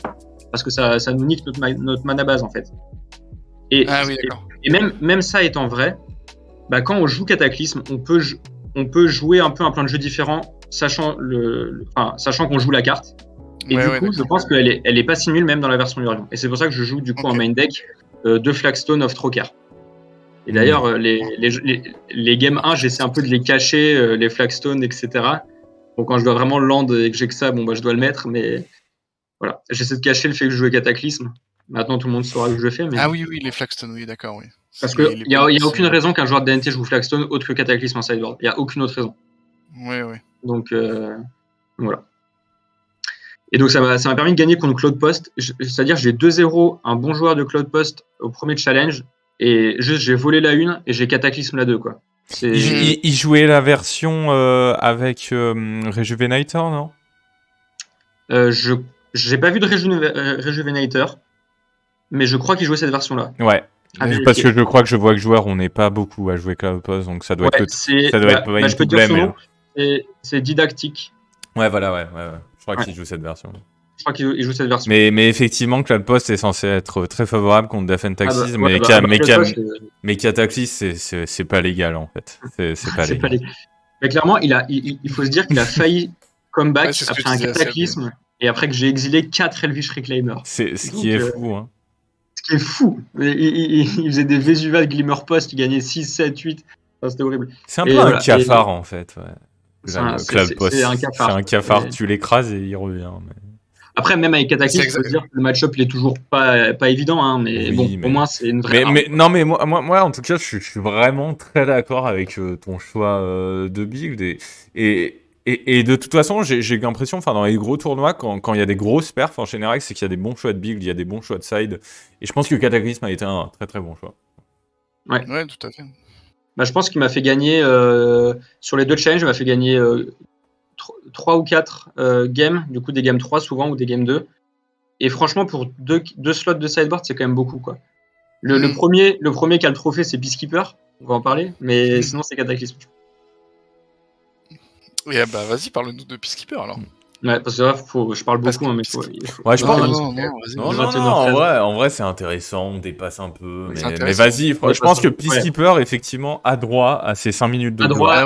parce que ça nous nique notre mana base, en fait. Et même ça étant vrai, bah, quand on joue Cataclysme, on peut jouer un peu un plan de jeu différent, sachant qu'on joue la carte. Et du coup, je pense qu'elle est pas si nulle, même dans la version Yorion. Et c'est pour ça que je joue du coup en main deck 2 Flagstone of Trocar. Et d'ailleurs, les Game 1, j'essaie un peu de les cacher, les Flagstone, etc. Bon, quand je dois vraiment land et que j'ai que ça, bon, bah, je dois le mettre, mais voilà. J'essaie de cacher le fait que je joue Cataclysme. Maintenant, tout le monde saura que je le fais. Mais... Ah oui, les Flagstone, oui, d'accord, oui. Parce qu'il n'y a aucune raison qu'un joueur de DNT joue Flagstone autre que Cataclysme en sideboard. Il n'y a aucune autre raison. Oui. Donc, voilà. Et donc, ça m'a permis de gagner contre Cloudpost. C'est-à-dire, j'ai 2-0, un bon joueur de Cloudpost au premier challenge. Et juste, j'ai volé la 1 et j'ai Cataclysme la 2, quoi. Il jouait la version avec Rejuvenator, non? J'ai pas vu de Rejuvenator, mais je crois qu'il jouait cette version-là. Ouais. Parce que je crois que je vois que joueur, on n'est pas beaucoup à jouer Cloudpost, donc ça doit être pas une problème. C'est didactique. Ouais, voilà. Je crois qu'il joue cette version. Je crois qu'il joue cette version. Mais effectivement, Cloudpost est censé être très favorable contre Death and Taxis, mais Cataclysme, c'est pas légal en fait. C'est pas légal. Mais clairement, il faut se dire qu'il a failli comeback après un Cataclysme et après que j'ai exilé 4 Elvish Reclaimer. C'est ce qui est fou, hein. Ce qui est fou. Il faisait des Vesuva de Glimmer Post, il gagnait 6, 7, 8. Enfin, c'était horrible. C'est un peu un cafard en fait. Ouais. C'est un cafard. C'est un cafard, tu l'écrases et il revient. Mais... Après, même avec Cataclysme, je peux dire que le match-up il est toujours pas évident, hein, mais au moins c'est une vraie. Mais moi, en tout cas, je suis vraiment très d'accord avec ton choix de build et de toute façon, j'ai l'impression, enfin dans les gros tournois, quand il y a des grosses perfs en général, c'est qu'il y a des bons choix de build, il y a des bons choix de side, et je pense que Cataclysme a été un très très bon choix. Ouais, tout à fait. Bah, je pense qu'il m'a fait gagner sur les 2 challenges, il m'a fait gagner 3 ou 4 games, du coup des games 3 souvent ou des games 2. Et franchement, pour 2 slots de sideboard, c'est quand même beaucoup, quoi. Le premier qui a le trophée, c'est Peacekeeper, on va en parler, mais sinon c'est Cataclysme. Et bah vas-y, parle-nous de Peacekeeper alors. Ouais, parce que là, je parle beaucoup, hein, mais ouais, je pense. Non, en vrai, c'est intéressant, on dépasse un peu. Mais vas-y, je pense que Peacekeeper, effectivement, a droit à ses 5 minutes de droit.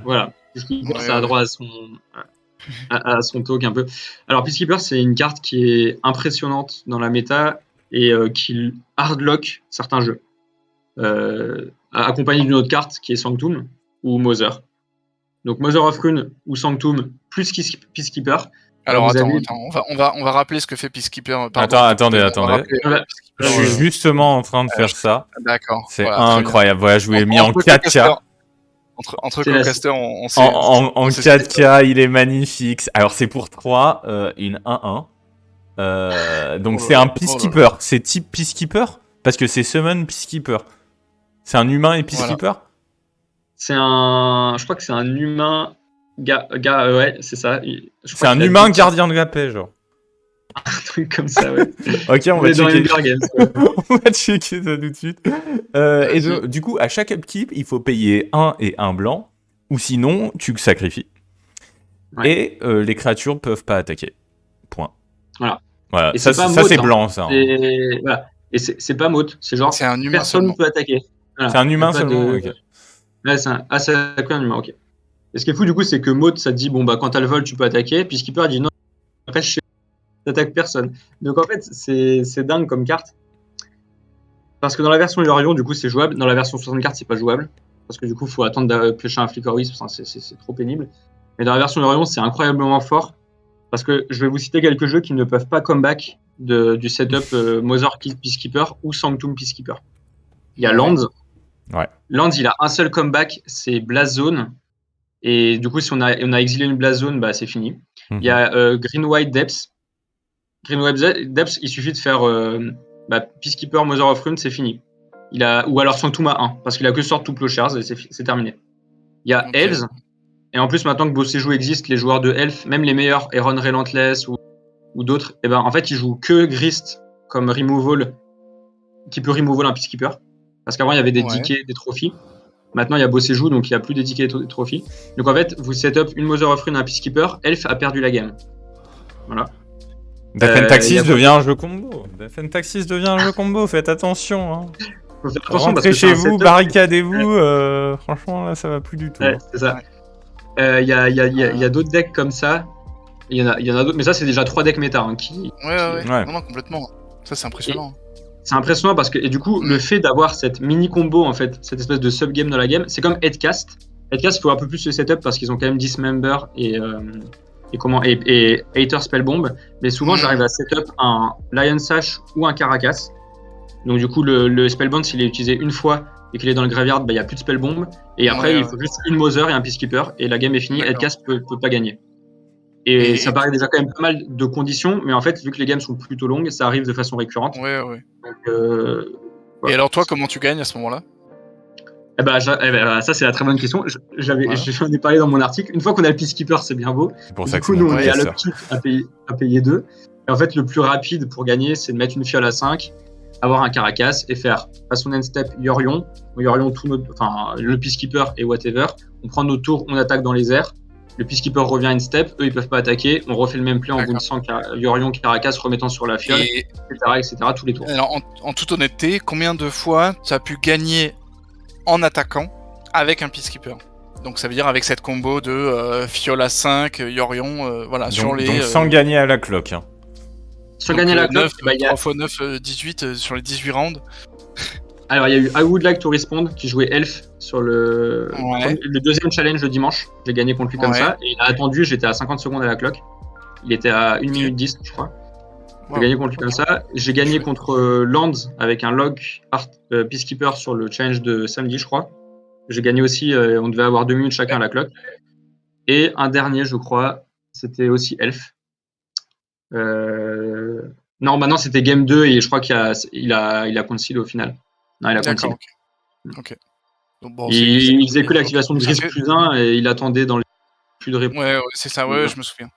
Voilà. Peacekeeper, ça a droit à son talk un peu. Alors, Peacekeeper, c'est une carte qui est impressionnante dans la méta et qui hardlock certains jeux. Accompagné d'une autre carte qui est Sanctum ou Mother. Donc Mother of Rune ou Sanctum plus Peacekeeper. Alors attends, on va rappeler ce que fait Peacekeeper. Attendez. Je suis justement en train de faire ça. D'accord. C'est incroyable. Voilà, je vous l'ai mis en 4K. Entre co-casters, on sait. En 4K, il est magnifique. Alors c'est pour 3, une 1-1. Donc c'est un Peacekeeper. C'est type Peacekeeper parce que c'est Summon Peacekeeper. C'est un humain et Peacekeeper. Je crois que c'est un humain. Ouais, c'est ça. C'est un humain gardien de la paix, genre. Un truc comme ça, ouais. Ok, on va checker. On va checker ça tout de suite. Du coup, à chaque upkeep, il faut payer 1 et 1 blanc. ou sinon tu sacrifies. Ouais. Et les créatures peuvent pas attaquer. Point. Voilà. Voilà. Et Ça, c'est pas ça Moth, c'est hein. blanc, ça. Voilà. Et c'est pas Moth, c'est genre C'est un humain personne seulement. peut attaquer. Voilà. C'est un Y a humain pas seulement. de... Ok. Ouais, c'est un humain, ok. Et ce qui est fou du coup, c'est que Moth, ça te dit bon bah quand t'as le vol, tu peux attaquer, puis Skipper dit non, reste chez t'attaques personne. Donc en fait, c'est dingue comme carte. Parce que dans la version Yorion, du coup, c'est jouable. Dans la version 60 cartes, c'est pas jouable. Parce que du coup, il faut attendre de piocher un Flicker Wisp, c'est trop pénible. Mais dans la version Yorion, c'est incroyablement fort. Parce que je vais vous citer quelques jeux qui ne peuvent pas comeback du setup Mother Peacekeeper ou Sanctum Peacekeeper. Il y a Land. Ouais. Land, il a un seul comeback, c'est Blast Zone. Et du coup, si on a exilé une Blast Zone, bah, c'est fini. Il y a Green White Depths. Green White Depths, il suffit de faire Peacekeeper, Mother of Runes, c'est fini. Ou alors Sanctum à 1, parce qu'il a que Sword to Plowshares et c'est terminé. Il y a Elves. Et en plus, maintenant que Bossejou existe, les joueurs de Elf, même les meilleurs, Aaron Relentless ou d'autres, et ben, en fait, ils jouent que Grist comme removal, qui peut removal un Peacekeeper. Parce qu'avant, il y avait des decay, des trophies. Maintenant, il y a Bossejou, donc il n'y a plus des decay et des trophies. Donc en fait, vous set up une Mother of Rune, un Peacekeeper, Elf a perdu la game. Voilà. Death and Taxis devient un jeu combo. Death and Taxis devient un jeu combo, faites attention. Hein. Faut faire attention rentrez parce que chez vous, setup... barricadez-vous. Franchement, là, ça va plus du tout. Ouais, c'est ça. Il y a d'autres decks comme ça. Il y en a d'autres, mais ça, c'est déjà 3 decks méta. Hein, ouais. Non, complètement. Ça, c'est impressionnant. C'est impressionnant parce que, et du coup, le fait d'avoir cette mini combo, en fait, cette espèce de sub-game dans la game, c'est comme Headcast. Headcast, il faut un peu plus le setup parce qu'ils ont quand même Dismember et Hater Spellbomb. Mais souvent, j'arrive à setup un Lion Sash ou un Caracas. Donc, du coup, le Spellbomb, s'il est utilisé une fois et qu'il est dans le graveyard, il n'y a plus de Spellbomb. Et après, il faut juste une Mother et un Peacekeeper et la game est finie. Headcast peut pas gagner. Et ça paraît déjà quand même pas mal de conditions, mais en fait, vu que les games sont plutôt longues, ça arrive de façon récurrente. Ouais. Donc, Et alors toi, comment tu gagnes à ce moment-là ? Ça c'est la très bonne question. J'en ai parlé dans mon article. Une fois qu'on a le Peacekeeper, c'est bien beau. C'est pour du ça coup, nous, on est à l'upkeep à payer 2. Et en fait, le plus rapide pour gagner, c'est de mettre une fiole à 5, avoir un Caracas et faire à son end step Yorion, le Peacekeeper et whatever. On prend notre tour, on attaque dans les airs. Le Peacekeeper revient une step, eux ils peuvent pas attaquer, on refait le même play en bounçant Yorion, Caracas, remettant sur la fiole, etc., tous les tours. Alors, en toute honnêteté, combien de fois tu as pu gagner en attaquant avec un Peacekeeper ? Donc ça veut dire avec cette combo de fiole à 5, Yorion, voilà, sur les... Donc sans gagner à la cloque. Hein. Sans gagner à la cloque, 3 x 9, 18 sur les 18 rounds. Alors, il y a eu I Would Like to Respond qui jouait Elf sur le deuxième challenge le dimanche. J'ai gagné contre lui comme ça. Et il a attendu, j'étais à 50 secondes à la cloque. Il était à 1 minute 10, je crois. J'ai gagné contre lui comme ça. J'ai gagné contre Lands avec un log Peacekeeper sur le challenge de samedi, je crois. J'ai gagné aussi, on devait avoir 2 minutes chacun à la cloque. Et un dernier, je crois, c'était aussi Elf. Non, maintenant c'était Game 2 et je crois qu'il a concile au final. Non, il a concile. Ok. Donc, bon, il faisait que l'activation de Gris plus 1 et il attendait dans les plus de réponses. Ouais, c'est ça, je me souviens.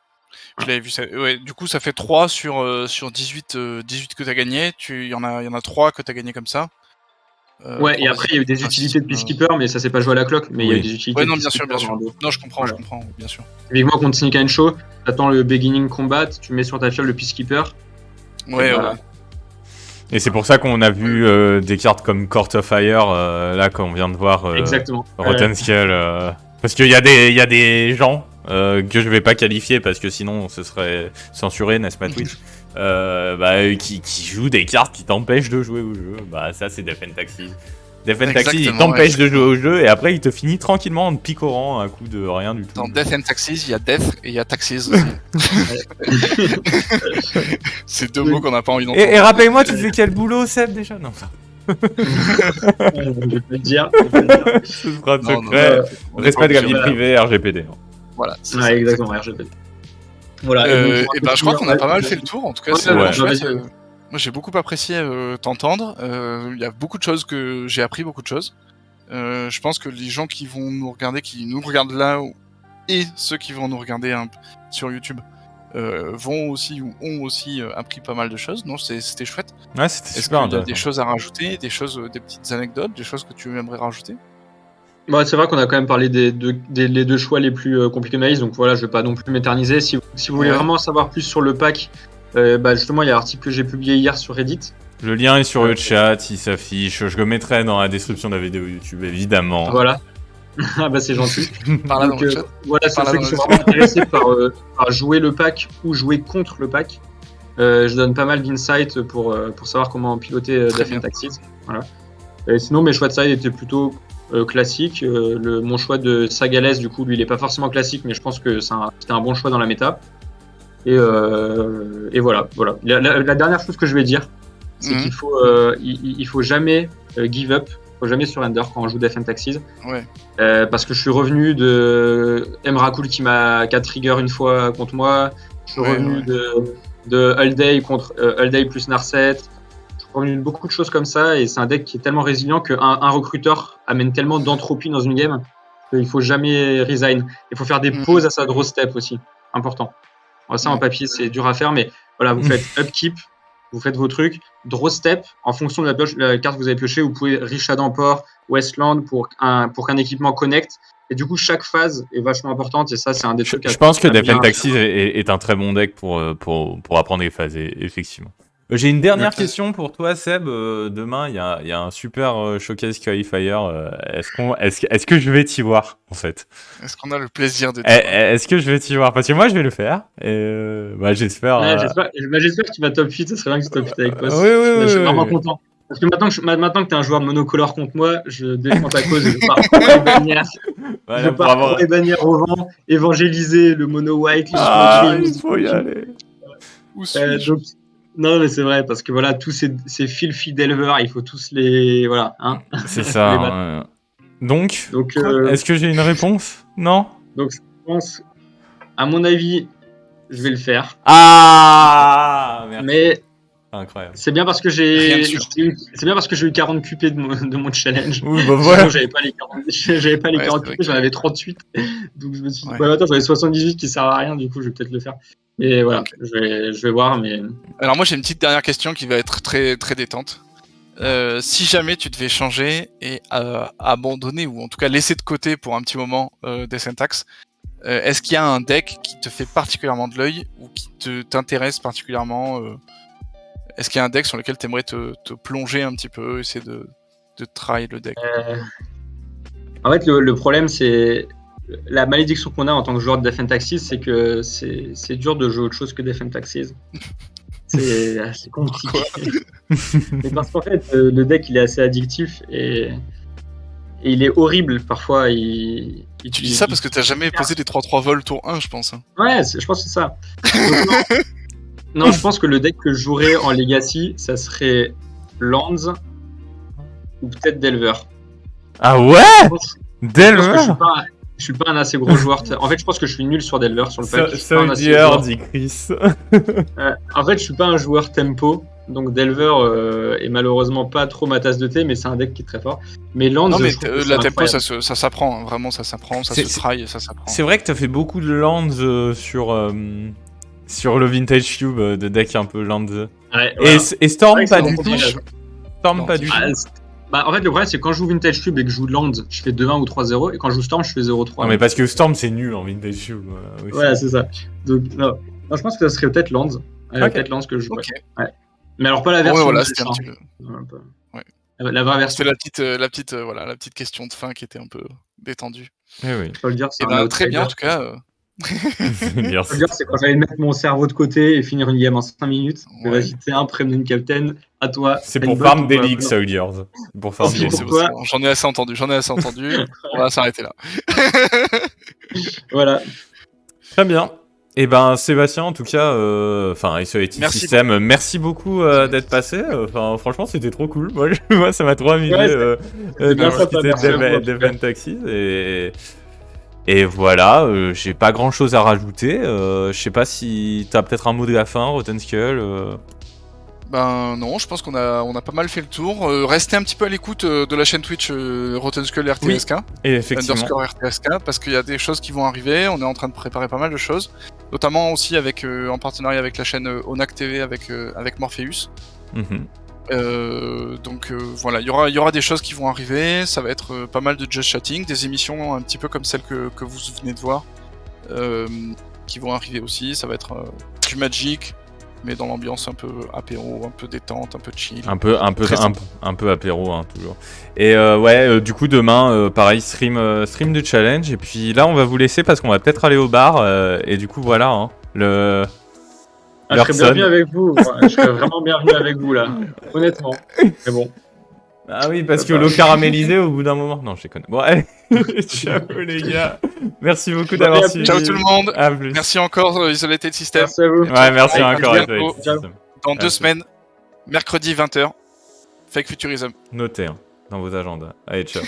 Je l'avais vu ça. Ouais, du coup, ça fait 3 sur 18 que tu as gagné. Il y en a 3 que tu as gagné comme ça. Et après, il y a eu des utilités de Peacekeeper, mais ça s'est pas joué à la cloque. Mais il y a eu des utilités. Ouais, non, bien sûr. Non, je comprends, bien sûr. Typiquement, contre Sneak and Show, t'attends le beginning combat, tu mets sur ta fiole le Peacekeeper. Ouais. Et c'est pour ça qu'on a vu des cartes comme Court of Fire, là, quand on vient de voir Rotten Skull. Parce qu'il y a des gens que je vais pas qualifier parce que sinon ce serait censuré, n'est-ce pas, Twitch, qui jouent des cartes qui t'empêchent de jouer au jeu. Bah, ça, c'est Death and Taxis. Death and Taxis, il t'empêche de jouer au jeu et après il te finit tranquillement en te picorant à coup de rien du tout. Dans Death and Taxis, il y a Death et il y a Taxis aussi. C'est 2 mots qu'on n'a pas envie d'entendre. Et rappelle-moi, tu fais quel boulot, Seb, déjà ? Non, ça. Je peux le dire. Ce sera secret. Respect de la vie privée, RGPD. Voilà. Exactement, RGPD. Voilà. Je crois qu'on a pas mal fait le tour. En tout cas, c'est chouette. Moi, j'ai beaucoup apprécié t'entendre. Il y a beaucoup de choses que j'ai appris, beaucoup de choses. Je pense que les gens qui vont nous regarder, qui nous regardent là, et ceux qui vont nous regarder sur YouTube, ont aussi appris pas mal de choses. Non, c'était chouette. Ouais, c'était super intéressant. Est-ce qu'il y a des choses à rajouter, des petites anecdotes, des choses que tu aimerais rajouter ? Bah, c'est vrai qu'on a quand même parlé des les deux choix les plus compliqués de ma liste, donc voilà, je vais pas non plus m'éterniser. Si vous voulez vraiment savoir plus sur le pack, bah justement, il y a l'article que j'ai publié hier sur Reddit. Le lien est sur le chat, il s'affiche. Je le mettrai dans la description de la vidéo YouTube, évidemment. Voilà. Ah bah c'est gentil. Par là dans le chat. Voilà, c'est ceux qui sont vraiment intéressés par jouer le pack ou jouer contre le pack. Je donne pas mal d'insights pour savoir comment piloter Death and Taxes. Voilà. Sinon, mes choix de side étaient plutôt classiques. Mon choix de Sagales, du coup, lui, il est pas forcément classique, mais je pense que c'était un bon choix dans la méta. Et voilà. La dernière chose que je vais dire, c'est qu'il faut jamais give up, faut jamais surrender quand on joue Death and Taxes. Ouais. Parce que je suis revenu de Emrakul qui a trigger une fois contre moi. Je suis revenu de Ulday contre Ulday plus Narset. Je suis revenu de beaucoup de choses comme ça, et c'est un deck qui est tellement résilient qu'un recruteur amène tellement d'entropie dans une game qu'il faut jamais resign. Il faut faire des pauses à sa draw step aussi, important. Alors ça en papier c'est dur à faire, mais voilà, vous faites upkeep, vous faites vos trucs, draw step, en fonction de la carte que vous avez pioché, vous pouvez Richard d'Emport, Westland pour qu'un équipement connecte. Et du coup, chaque phase est vachement importante, et ça, c'est un des trucs. Je pense que Death and Taxes est un très bon deck pour apprendre les phases, effectivement. J'ai une dernière question pour toi, Seb. Demain, il y a un super showcase qualifier. Est-ce que je vais t'y voir, en fait? Est-ce qu'on a le plaisir de Est-ce que je vais t'y voir? Parce que moi, je vais le faire. Et j'espère. J'espère que tu vas top 8. Ça serait bien que tu top 8 avec moi. Oui, je suis vraiment content. Parce que maintenant que tu es un joueur de monocolore contre moi, je défends ta cause. Je pars pour les bannières. Je pars pour les bannières au vent, évangéliser le mono white. Il faut y aller. Non, mais c'est vrai, parce que voilà, tous ces filthy d'éleveurs, il faut tous les. Voilà. Hein, c'est ça. Donc est-ce que j'ai une réponse? Non? Donc, je pense, à mon avis, je vais le faire. Ah, merci. Mais. Incroyable. C'est bien parce que j'ai eu 40 QP de mon challenge. Oui, bah voilà. J'avais pas les 40 QP, j'en avais 38. Donc je me suis dit, attends, j'avais 78 qui sert à rien, du coup je vais peut-être le faire. Et voilà, je vais voir. Mais alors moi j'ai une petite dernière question qui va être très très détente. Si jamais tu devais changer et abandonner, ou en tout cas laisser de côté pour un petit moment Death and Taxes, est-ce qu'il y a un deck qui te fait particulièrement de l'œil ou qui t'intéresse particulièrement? Est-ce qu'il y a un deck sur lequel tu aimerais te plonger un petit peu, essayer de try le deck? En fait, le problème, c'est la malédiction qu'on a en tant que joueur de Death and Taxes, c'est que c'est dur de jouer autre chose que Death and Taxes. C'est assez compliqué. Mais parce qu'en fait, le deck, il est assez addictif et il est horrible parfois. Tu dis ça parce que t'as jamais posé des 3-3 vols tour 1, je pense. Ouais, je pense que c'est ça. Non, je pense que le deck que je jouerais en Legacy, ça serait Lands ou peut-être Delver. Ah ouais, Delver. Je suis pas un assez gros joueur. En fait, je pense que je suis nul sur Delver sur le pack. Ça dit Chris. En fait, je suis pas un joueur tempo, donc Delver est malheureusement pas trop ma tasse de thé, mais c'est un deck qui est très fort. Mais Lands, non, mais la tempo, ça s'apprend, hein. Vraiment, ça s'apprend, ça se try, ça s'apprend. C'est vrai que t'as fait beaucoup de Lands sur le Vintage Cube de deck un peu Lands. Ouais, voilà. Et Storm pas du tout. Storm pas du tout. En fait, le problème, c'est que quand je joue Vintage Cube et que je joue Lands, je fais 2-1 ou 3-0, et quand je joue Storm, je fais 0-3. Non, mais parce que Storm, c'est nul en Vintage Cube. Ouais, c'est ça. Donc, non, je pense que ça serait peut-être Lands. Peut-être Lands que je jouerais. Ouais. Mais alors, pas la version. Voilà, c'était un petit peu. La vraie version. C'était la petite question de fin qui était un peu détendue. Oui. Je peux le dire, très bien, en tout cas. Je peux le dire, c'est quand j'allais mettre mon cerveau de côté et finir une game en 5 minutes. Vas-y, t'es un Premium Captain, à toi. C'est pour farm des League Soldiers. Pour farm des J'en ai assez entendu. On va s'arrêter là. Voilà. Très bien. Et ben Sébastien, en tout cas, SOET System, merci beaucoup d'être passé. Franchement, c'était trop cool. Moi, ça m'a trop amusé de discuter de Death and Taxes. Et voilà, j'ai pas grand chose à rajouter. Je sais pas si t'as peut-être un mot de la fin, Rotten Skull. Ben non, je pense qu'on a pas mal fait le tour. Restez un petit peu à l'écoute de la chaîne Twitch Rotten Skull RTSK. Oui, et effectivement. _RTSK, parce qu'il y a des choses qui vont arriver. On est en train de préparer pas mal de choses, notamment aussi en partenariat avec la chaîne Onak TV avec Morpheus. Donc voilà, il y aura des choses qui vont arriver, ça va être pas mal de just chatting, des émissions un petit peu comme celles que vous venez de voir, qui vont arriver aussi, ça va être du Magic, mais dans l'ambiance un peu apéro, un peu détente, un peu chill. Un peu apéro, hein, toujours. Et du coup, demain, pareil, stream de challenge. Et puis là, on va vous laisser parce qu'on va peut-être aller au bar. Et du coup, voilà, hein, je serais bienvenu avec vous. Je serais vraiment bienvenu avec vous, là. Honnêtement. Mais bon. Ah oui, parce que l'eau caramélisée, au bout d'un moment... Non, je les connais. Bon, allez, ciao les gars. Merci beaucoup d'avoir suivi. Ciao tout le monde. À plus. Merci encore, Isolated System. Merci à vous. Ouais, merci encore. Dans 2 semaines, mercredi 20h, Fake Futurism. Notez, hein, dans vos agendas. Allez, ciao.